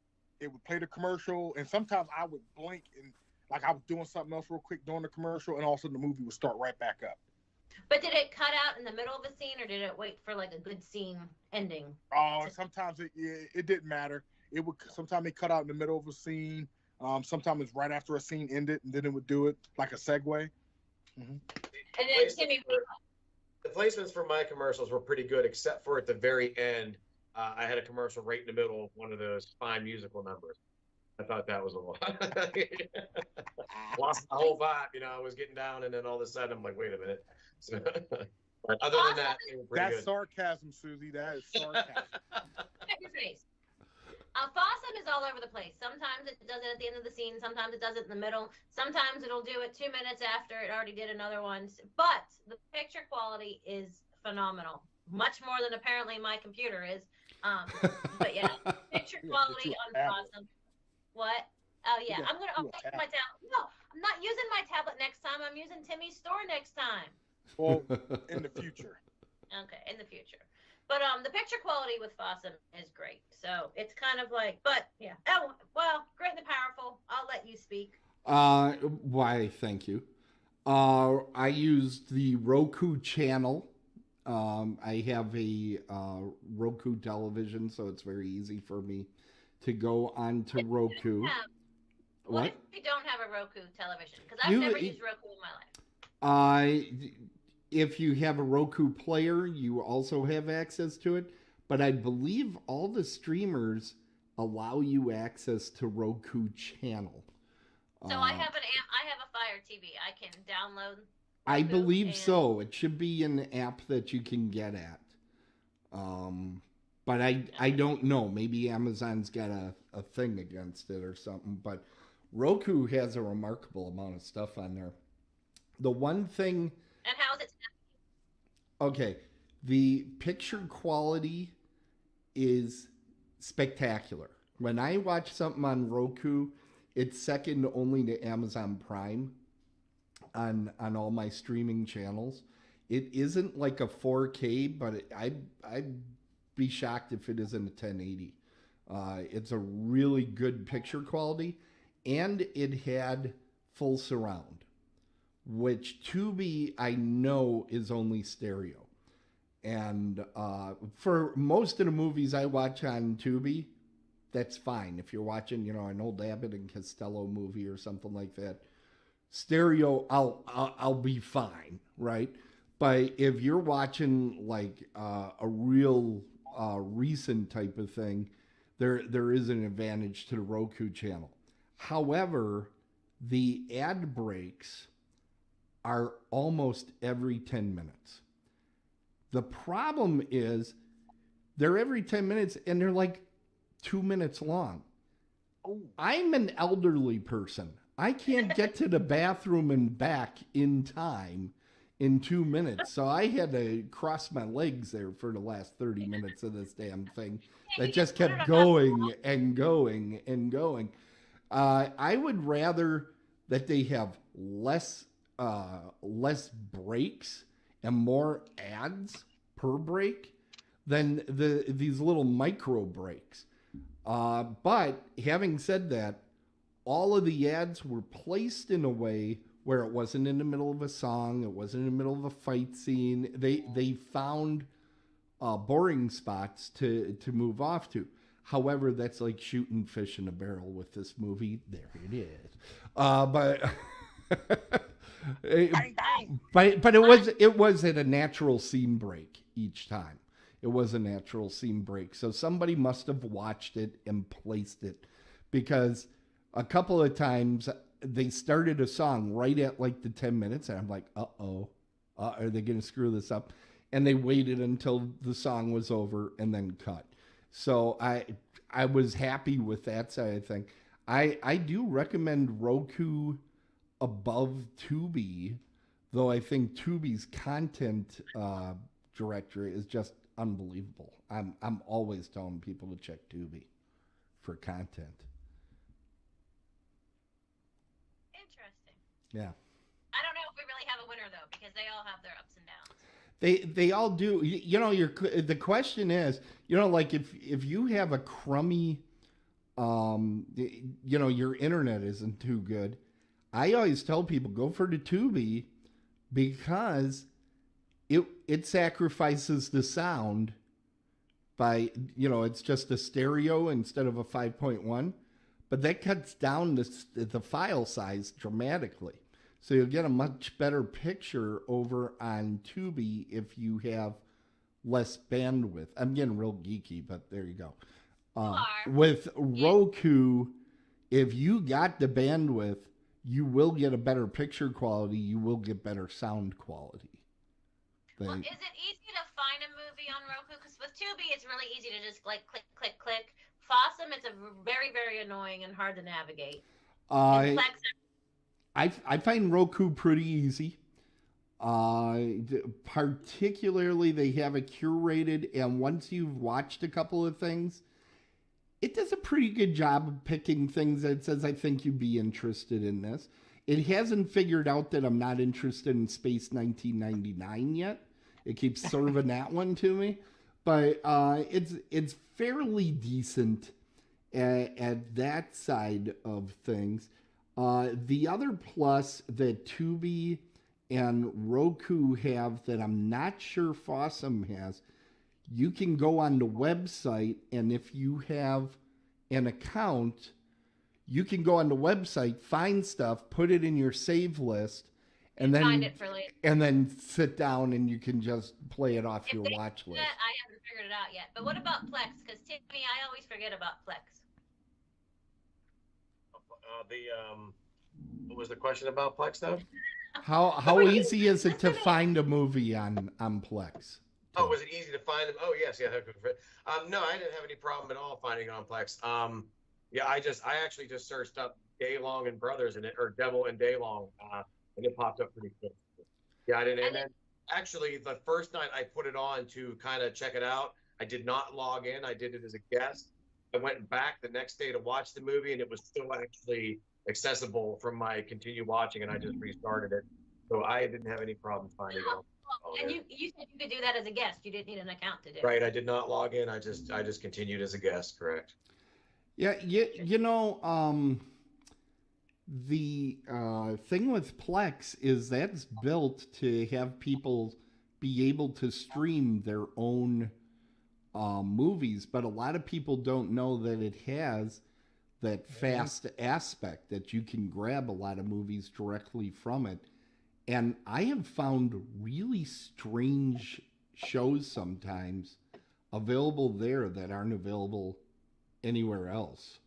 it would play the commercial, and sometimes I would blink and like I was doing something else real quick during the commercial, and all of a sudden the movie would start right back up. But did it cut out in the middle of a scene, or did it wait for like a good scene ending? Oh, sometimes it didn't matter. It would sometimes it cut out in the middle of a scene. Sometimes it's right after a scene ended, and then it would do it like a segue. Mm-hmm. And then Timmy, The placements for my commercials were pretty good, except for at the very end. I had a commercial right in the middle of one of those fine musical numbers. I thought that was a lot. Lost the whole vibe, I was getting down, and then all of a sudden I'm like, wait a minute. So, but other than that, it was pretty That's good. sarcasm, Susie. That is sarcasm. check your face. Fossum is all over the place. Sometimes it does it at the end of the scene. Sometimes it does it in the middle. Sometimes it'll do it 2 minutes after it already did another one. But the picture quality is phenomenal. Much more than apparently my computer is. But yeah, picture quality on Fossum. What? Oh yeah, Yeah, I'm use my tablet. No, I'm not using my tablet next time. I'm using Timmy's store next time. Well, in the future. Okay, in the future. But the picture quality with Fossum is great. So it's kind of like, but yeah. Oh well, Great and the Powerful. I'll let you speak. Why? Thank you. I used the Roku channel. I have a Roku television, so it's very easy for me to go onto Roku. What if you don't have a Roku television? Because I've never used Roku in my life. If you have a Roku player, you also have access to it. But I believe all the streamers allow you access to Roku channel. So I have a Fire TV. I can download. I believe so. It should be an app that you can get at. But I don't know. Maybe Amazon's got a thing against it or something. But Roku has a remarkable amount of stuff on there. The one thing... And how is it? Okay, the picture quality is spectacular. When I watch something on Roku, it's second only to Amazon Prime on all my streaming channels. It isn't like a 4K, but I'd be shocked if it isn't a 1080. It's a really good picture quality, and it had full surround, which Tubi I know is only stereo. And for most of the movies I watch on Tubi, that's fine. If you're watching, an old Abbott and Costello movie or something like that, stereo, I'll be fine, right? But if you're watching like a real recent type of thing, there is an advantage to the Roku channel. However, the ad breaks are almost every 10 minutes. The problem is they're every 10 minutes and they're like 2 minutes long. Oh. I'm an elderly person. I can't get to the bathroom and back in time in 2 minutes. So I had to cross my legs there for the last 30 minutes of this damn thing that just kept going and going and going. I would rather that they have less breaks and more ads per break than these little micro breaks. But having said that, all of the ads were placed in a way where it wasn't in the middle of a song, it wasn't in the middle of a fight scene. They found boring spots to move off to. However, that's like shooting fish in a barrel with this movie. There it is. But it was at a natural scene break each time. It was a natural scene break. So somebody must have watched it and placed it, because a couple of times they started a song right at like the 10 minutes, and I'm like, are they going to screw this up? And they waited until the song was over and then cut. So I was happy with that side of thing. I do recommend Roku above Tubi, though I think Tubi's content directory is just unbelievable. I'm always telling people to check Tubi for content. Interesting. Yeah. I don't know if we really have a winner though, because they all have their ups and downs. They all do. You know, the question is, you know, like if you have a crummy, you know, your internet isn't too good. I always tell people go for the Tubi, because it sacrifices the sound by, you know, it's just a stereo instead of a 5.1, but that cuts down the file size dramatically. So you'll get a much better picture over on Tubi if you have less bandwidth. I'm getting real geeky, but there you go. With Roku, if you got the bandwidth, you will get a better picture quality. You will get better sound quality. Well, is it easy to find a movie on Roku? Because with Tubi, it's really easy to just like click, click, click. Fossum, it's a very, very annoying and hard to navigate. I find Roku pretty easy. Particularly, they have it curated, and once you've watched a couple of things, it does a pretty good job of picking things that says, I think you'd be interested in this. It hasn't figured out that I'm not interested in Space 1999 yet. It keeps serving that one to me. But it's fairly decent at that side of things. The other plus that Tubi and Roku have that I'm not sure Fossum has, you can go on the website, and if you have an account, you can go on the website, find stuff, put it in your save list, and then find it for later. And then sit down and you can just play it off your watch list. I haven't figured it out yet. But what about Plex? Because Timmy, I always forget about Plex. What was the question about Plex though? How easy is it to find a movie on Plex? Oh, was it easy to find them? Oh, yes, yeah. No, I didn't have any problem at all finding it on Plex. Yeah, I actually just searched up Daylong and Brothers in it, or Devil and Daylong, and it popped up pretty quick. Yeah, I didn't. And then actually, the first night I put it on to kind of check it out, I did not log in. I did it as a guest. I went back the next day to watch the movie, and it was still actually accessible from my continue watching, and I just restarted it. So I didn't have any problem finding it. And you said you could do that as a guest. You didn't need an account to do it. Right, I did not log in. I just continued as a guest, correct. Yeah, you know, the thing with Plex is that's built to have people be able to stream their own movies, but a lot of people don't know that it has that fast aspect that you can grab a lot of movies directly from it. And I have found really strange shows sometimes available there that aren't available anywhere else.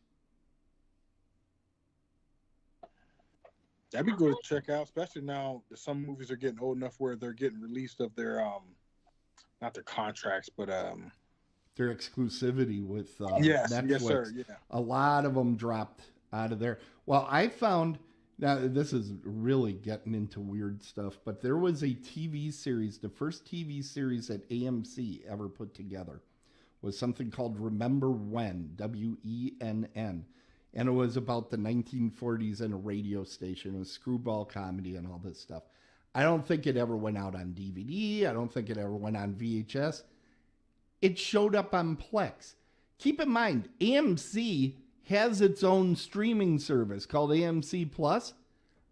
That'd be good to check out, especially now that some movies are getting old enough where they're getting released of their not their contracts, but their exclusivity with yes, Netflix. Yes, sir. Yeah. A lot of them dropped out of there. Well, I found, now this is really getting into weird stuff, but there was a TV series, the first TV series that AMC ever put together was something called Remember When, WENN. And it was about the 1940s and a radio station, a screwball comedy and all this stuff. I don't think it ever went out on DVD. I don't think it ever went on VHS. It showed up on Plex. Keep in mind, AMC has its own streaming service called AMC Plus.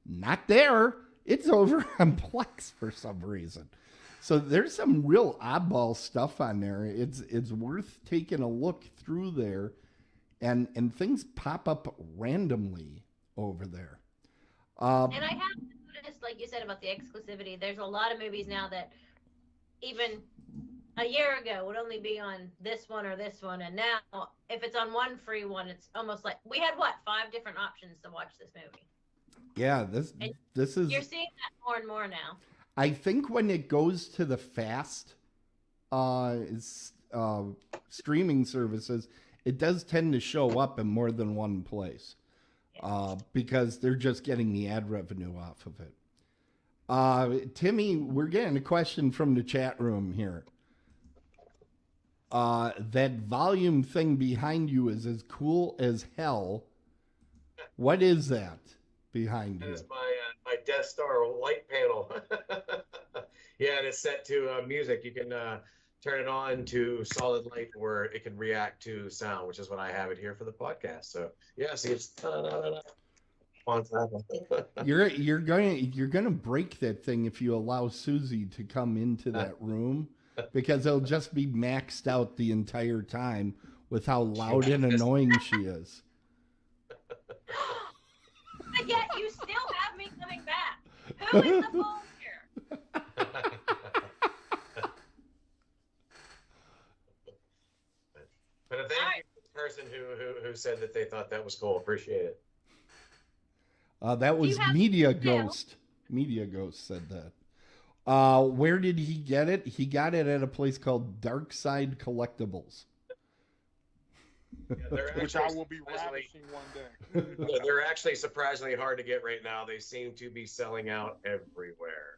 Not there. It's over on Plex for some reason. So there's some real oddball stuff on there. It's worth taking a look through there, and things pop up randomly over there. And I have noticed, like you said about the exclusivity, there's a lot of movies now that even a year ago would only be on this one or this one, and now if it's on one free one, it's almost like we had 5 different options to watch this movie. Yeah, this is. You're seeing that more and more now. I think when it goes to the fast streaming services, it does tend to show up in more than one place because they're just getting the ad revenue off of it. Timmy, we're getting a question from the chat room here. That volume thing behind you is as cool as hell. What is that behind you? That is my Death Star light panel. Yeah, and it's set to music. You can turn it on to solid light, or it can react to sound, which is what I have it here for the podcast. So yeah, see, it's you're gonna break that thing if you allow Suzy to come into that room, because it'll just be maxed out the entire time with how loud and annoying she is. But yet you still have me coming back. Who is the fool here? But thank you to the person who said that they thought that was cool. Appreciate it. That was Media Ghost. Media Ghost said that. Where did he get it? He got it at a place called Dark Side Collectibles. Yeah, which I will be ravishing one day. Yeah, they're actually surprisingly hard to get right now. They seem to be selling out everywhere.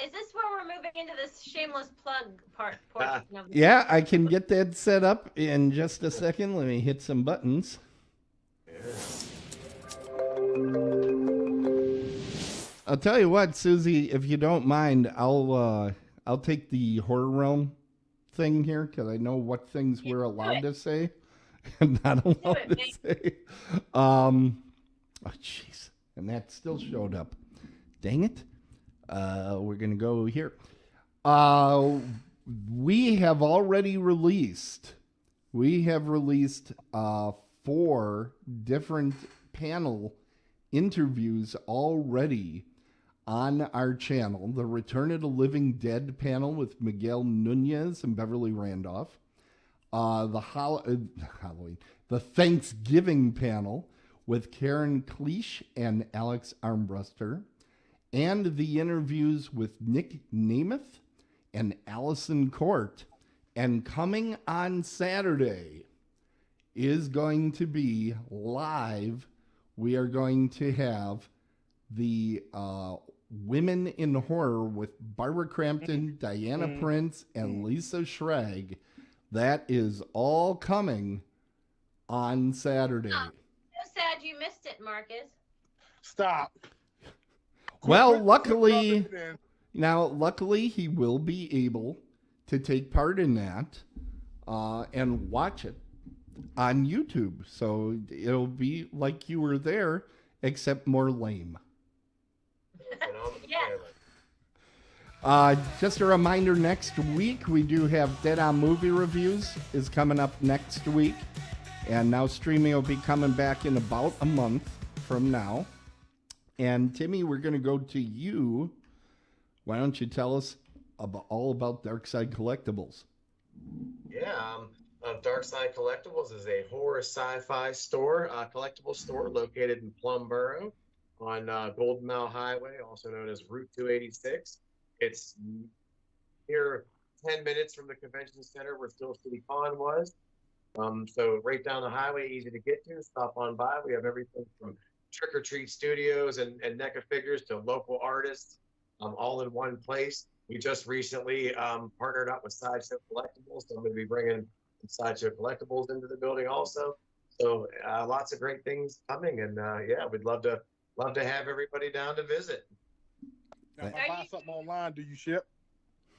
Is this where we're moving into this shameless plug portion of the Yeah, I can get that set up in just a second. Let me hit some buttons. Yeah. I'll tell you what, Suzy, if you don't mind, I'll take the horror realm thing here, because I know what things we're allowed to say and not allowed to say. Oh, jeez. And that still showed up. Dang it. We're going to go here. We have already released 4 different panel interviews already on our channel. The Return of the Living Dead panel with Miguel Nunez and Beverly Randolph. The Thanksgiving panel with Karen Cleach and Alex Armbruster. And the interviews with Nick Nemeth and Allison Court. And coming on Saturday is going to be live. We are going to have the Women in Horror with Barbara Crampton, Diana Prince, and Lisa Schrag. That is all coming on Saturday. Oh, so sad you missed it, Marcus. Stop. Well, luckily he will be able to take part in that and watch it on YouTube. So it'll be like you were there, except more lame. Just a reminder, next week we do have Dead On Movie Reviews is coming up next week. And now streaming will be coming back in about a month from now. And Timmy, we're going to go to you. Why don't you tell us all about Dark Side Collectibles? Yeah, Dark Side Collectibles is a horror sci-fi store, collectible store located in Plumboro on Golden Mile Highway, also known as Route 286. It's here 10 minutes from the convention center where Steel City Con was. So right down the highway, easy to get to. Stop on by. We have everything from Trick or Treat Studios and NECA figures to local artists, all in one place. We just recently partnered up with Sideshow Collectibles, so I'm going to be bringing Sideshow Collectibles into the building also. So lots of great things coming, and yeah, we'd love to have everybody down to visit. Now, if I buy something online, do you ship?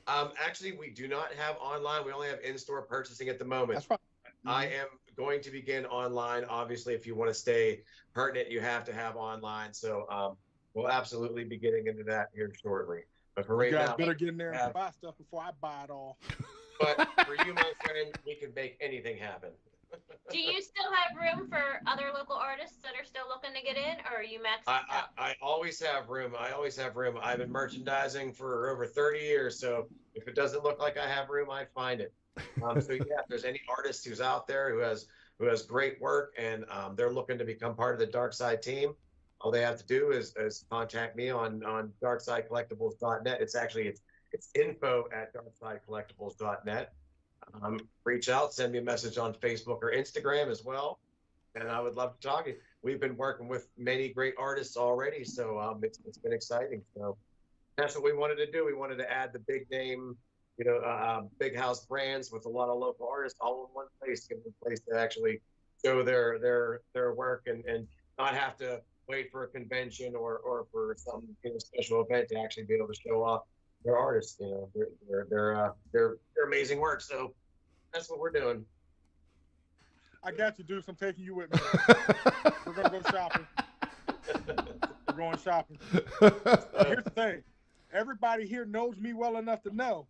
Actually, we do not have online. We only have in-store purchasing at the moment. That's right. I am going to begin online. Obviously, if you want to stay pertinent, you have to have online. So we'll absolutely be getting into that here shortly. But for right You guys now, better get in there and buy stuff before I buy it all. but for you, my friend, we can make anything happen. Do you still have room for other local artists that are still looking to get in, or are you maxed out? I always have room. I always have room. I've been merchandising for over 30 years, so if it doesn't look like I have room, I find it. So yeah, if there's any artist who's out there who has great work and they're looking to become part of the Dark Side team, all they have to do is contact me on darksidecollectibles.net. It's info@darksidecollectibles.net. Reach out, send me a message on Facebook or Instagram as well, and I would love to talk to you. We've been working with many great artists already, so it's been exciting. So that's what we wanted to do. We wanted to add the big name, big house brands with a lot of local artists all in one place, give them a place to actually show their work and not have to wait for a convention or for some special event to actually be able to show off their artists. Their amazing work. So that's what we're doing. I got you, Deuce. I'm taking you with me. We're gonna go shopping. We're going shopping. Here's the thing. Everybody here knows me well enough to know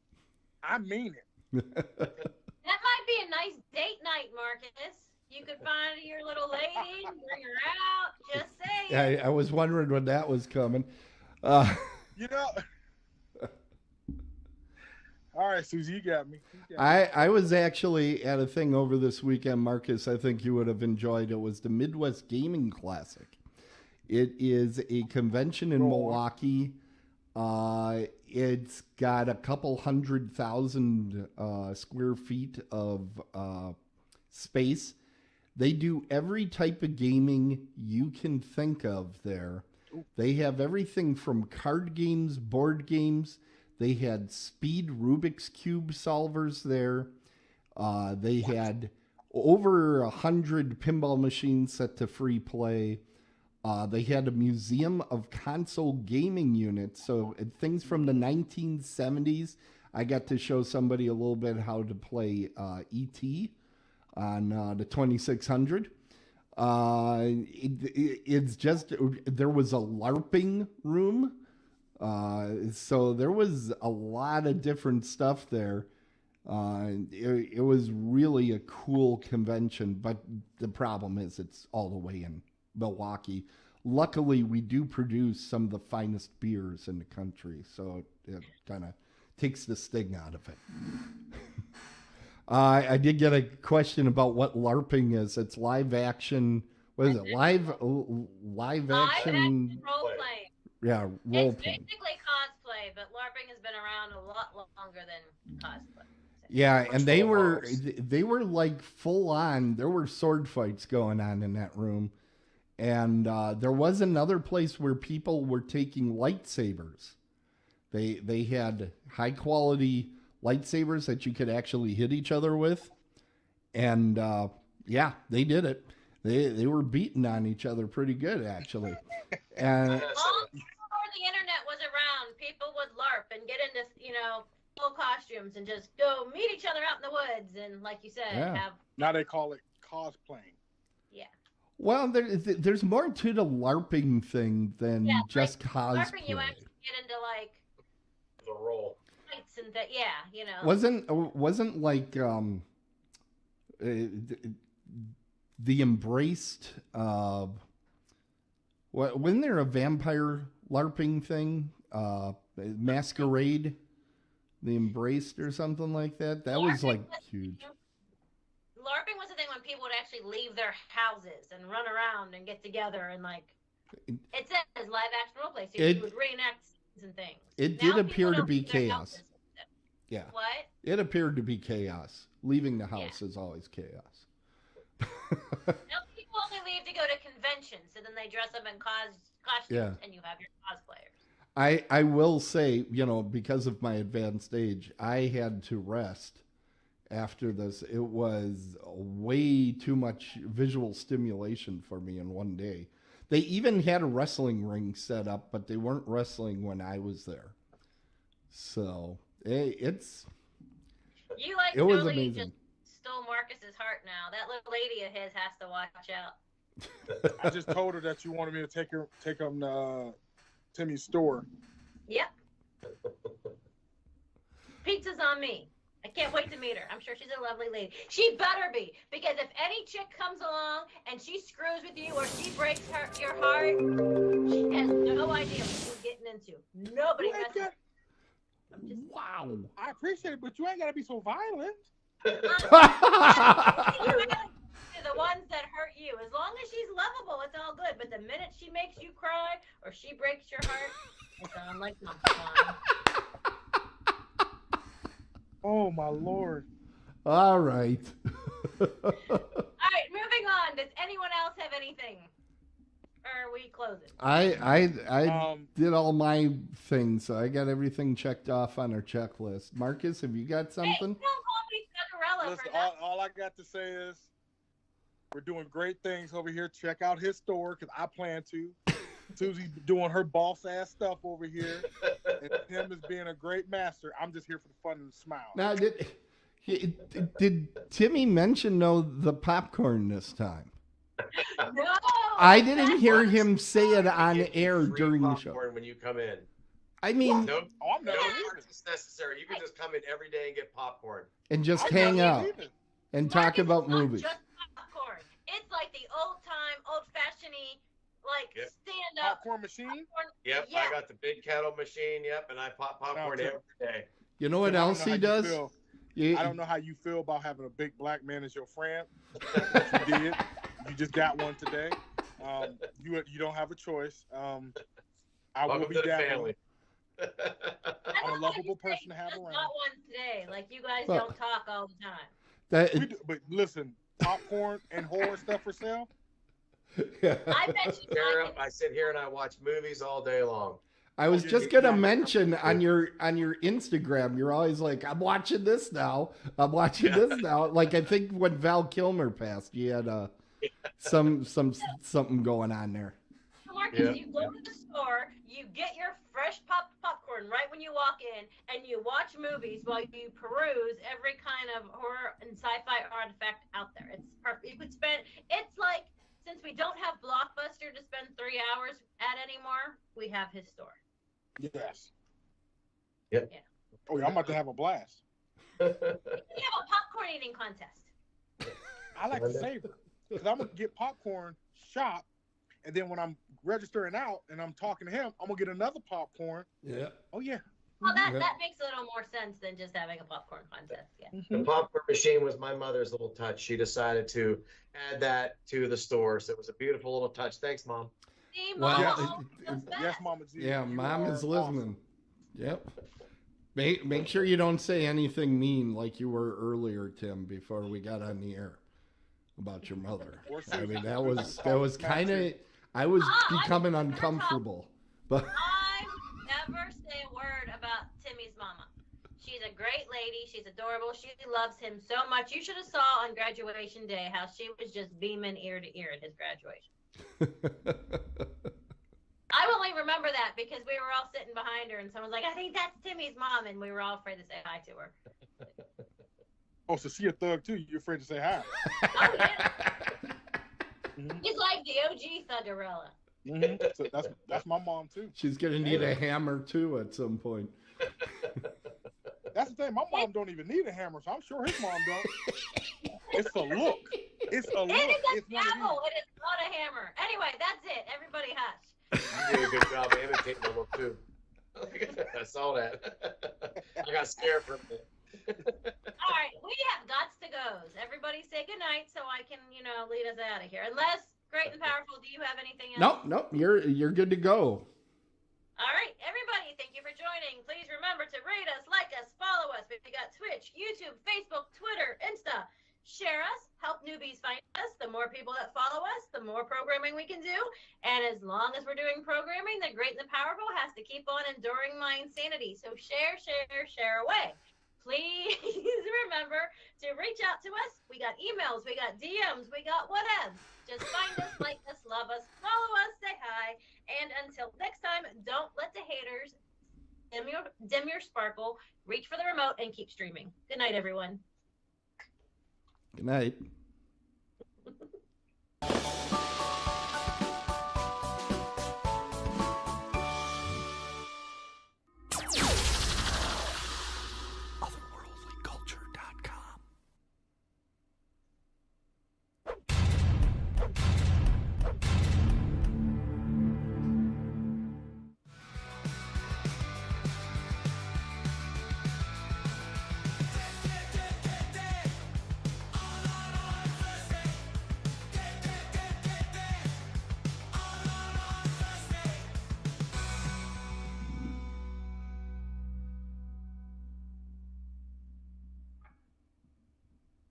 I mean it. That might be a nice date night, Marcus. You could find your little lady, bring her out. Just saying. Yeah, I was wondering when that was coming. You know. All right, Suzy, you got me. I was actually at a thing over this weekend, Marcus. I think you would have enjoyed. It was the Midwest Gaming Classic. It is a convention in Milwaukee. It's got a couple 100,000 square feet of space. They do every type of gaming you can think of there. They have everything from card games, board games. They had speed Rubik's Cube solvers there. They had over 100 pinball machines set to free play. They had a museum of console gaming units. So things from the 1970s. I got to show somebody a little bit how to play E.T. on the 2600. It's just, there was a LARPing room. So there was a lot of different stuff there. It was really a cool convention, but the problem is it's all the way in Milwaukee. Luckily, we do produce some of the finest beers in the country, so it kind of takes the sting out of it. I did get a question about what LARPing is. It's live action. What is it? Live action role playing. Yeah, role It's playing. basically cosplay, but LARPing has been around a lot longer than cosplay. Yeah, and they were like full on. There were sword fights going on in that room, and there was another place where people were taking lightsabers. They had high quality lightsabers that you could actually hit each other with, and yeah, they did it. They were beating on each other pretty good actually, and. Long before the internet was around, people would LARP and get into, full costumes and just go meet each other out in the woods and, like you said, have. Now they call it cosplaying. Yeah. Well, there's more to the LARPing thing than just cosplay. LARPing, you actually get into The role. fights and that. Yeah, Wasn't like the Embraced. Wasn't there a vampire LARPing thing? Masquerade, the Embraced or something like that. That was like huge. LARPing was the thing when people would actually leave their houses and run around and get together and it says live action role play, so you would reenact scenes and things. It Now did appear people to be don't leave their chaos. houses. Yeah. What? It appeared to be chaos. Leaving the house is always chaos. Now people only leave to go to conventions, so then they dress up in costumes and you have your cosplayers. I will say, because of my advanced age, I had to rest after this. It was way too much visual stimulation for me in one day. They even had a wrestling ring set up, but they weren't wrestling when I was there. So it was amazing. Just stole Marcus's heart now. That little lady of his has to watch out. I just told her that you wanted me to take him to Timmy's store. Yep. Pizza's on me. I can't wait to meet her. I'm sure she's a lovely lady. She better be, because if any chick comes along and she screws with you or she breaks your heart, she has no idea what she's getting into. Nobody messes. Wow. I appreciate it, but you ain't gotta be so violent. The ones that hurt you. As long as she's lovable, it's all good. But the minute she makes you cry or she breaks your heart, it's on like fun. Oh my Lord. All right. All right, moving on. Does anyone else have anything? Or are we closing? I did all my things, so I got everything checked off on our checklist. Marcus, have you got something? Hey, don't call me Cinderella Listen, for that. all I got to say is we're doing great things over here. Check out his store because I plan to. Suzy's doing her boss ass stuff over here, and Tim is being a great master. I'm just here for the fun and the smile. Now, did Timmy mention the popcorn this time? No, I didn't hear him say it on air Free during the popcorn show. when you come in. I mean, No, Oh, I'm no not leaving. purchase necessary. You can just come in every day and get popcorn. and just I'm hang not out leaving. and talk Marcus, about it's not movies. Just popcorn. It's like the old-fashioned, like Yep. stand-up Popcorn machine. popcorn. Yep, Yeah. I got the big kettle machine. Yep, and I pop popcorn Okay. every day. You know what I don't else know he how you does? feel. You- I don't know how you feel about having a big black man as your friend. You did. You just got one today. You don't have a choice. I will Welcome be to the dabbling. family. I'm a lovable person to have Just around. got one today. Like you guys Well- don't talk all the time. We do, but listen, popcorn and horror stuff for sale. I bet you I sit here and I watch movies all day long. I was You- just you- gonna you- mention on your Instagram, you're always like, I'm watching this now. I'm watching this now. Like I think when Val Kilmer passed, you had something going on there. Marcus, Yeah. you go to the store, you get your fresh popcorn right when you walk in, and you watch movies while you peruse every kind of horror and sci-fi artifact out there. It's perfect. You could spend. It's like, since we don't have Blockbuster to spend 3 hours at anymore, we have his store. Yes. Yep. Yeah. Oh yeah, I'm about to have a blast. We have a popcorn eating contest. I like to savor because I'm gonna get popcorn, shop, and then when I'm registering out and I'm talking to him, I'm gonna get another popcorn. Yeah. Oh yeah. Well, that Yeah. makes a little more sense than just having a popcorn contest. Yeah. The popcorn machine was my mother's little touch. She decided to add that to the store, so it was a beautiful little touch. Thanks, Mom. See, Well, Mama Yes. always does Yes, best. Mama G. Yeah, you Mom are is awesome. listening. Yep. Make sure you don't say anything mean like you were earlier, Tim, before we got on the air about your mother. Or I mean, Suzy. that was kind of, I was becoming I- uncomfortable. But I would never say a word about Timmy's mama. She's a great lady. She's adorable. She loves him so much. You should have saw on graduation day how she was just beaming ear to ear at his graduation. I only remember that because we were all sitting behind her and someone was like, I think that's Timmy's mom. And we were all afraid to say hi to her. Oh, so she a thug too? You're afraid to say hi? Oh, yeah. Mhm. He's like the OG Thuggerella. So that's my mom too. she's gonna need a hammer too at some point. That's the thing. My mom don't even need a hammer, so I'm sure his mom don't. It's a look. It's a look. It is a It's one of gavel. It is not a hammer. Anyway, that's it. Everybody hush. You did a good job of imitating the look too. I saw that. I got scared for a minute. All right, we have gots to goes. Everybody say goodnight so I can, lead us out of here. Unless, Great and Powerful, do you have anything else? Nope, you're good to go. All right, everybody, thank you for joining. Please remember to rate us, like us, follow us. We got Twitch, YouTube, Facebook, Twitter, Insta. Share us, help newbies find us. The more people that follow us, the more programming we can do. And as long as we're doing programming, the Great and the Powerful has to keep on enduring my insanity. So share, share, share away. Please remember to reach out to us. We got emails, we got DMs, we got whatevs. Just find us, like us, love us, follow us, say hi. And until next time, don't let the haters dim your sparkle. Reach for the remote and keep streaming. Good night, everyone. Good night.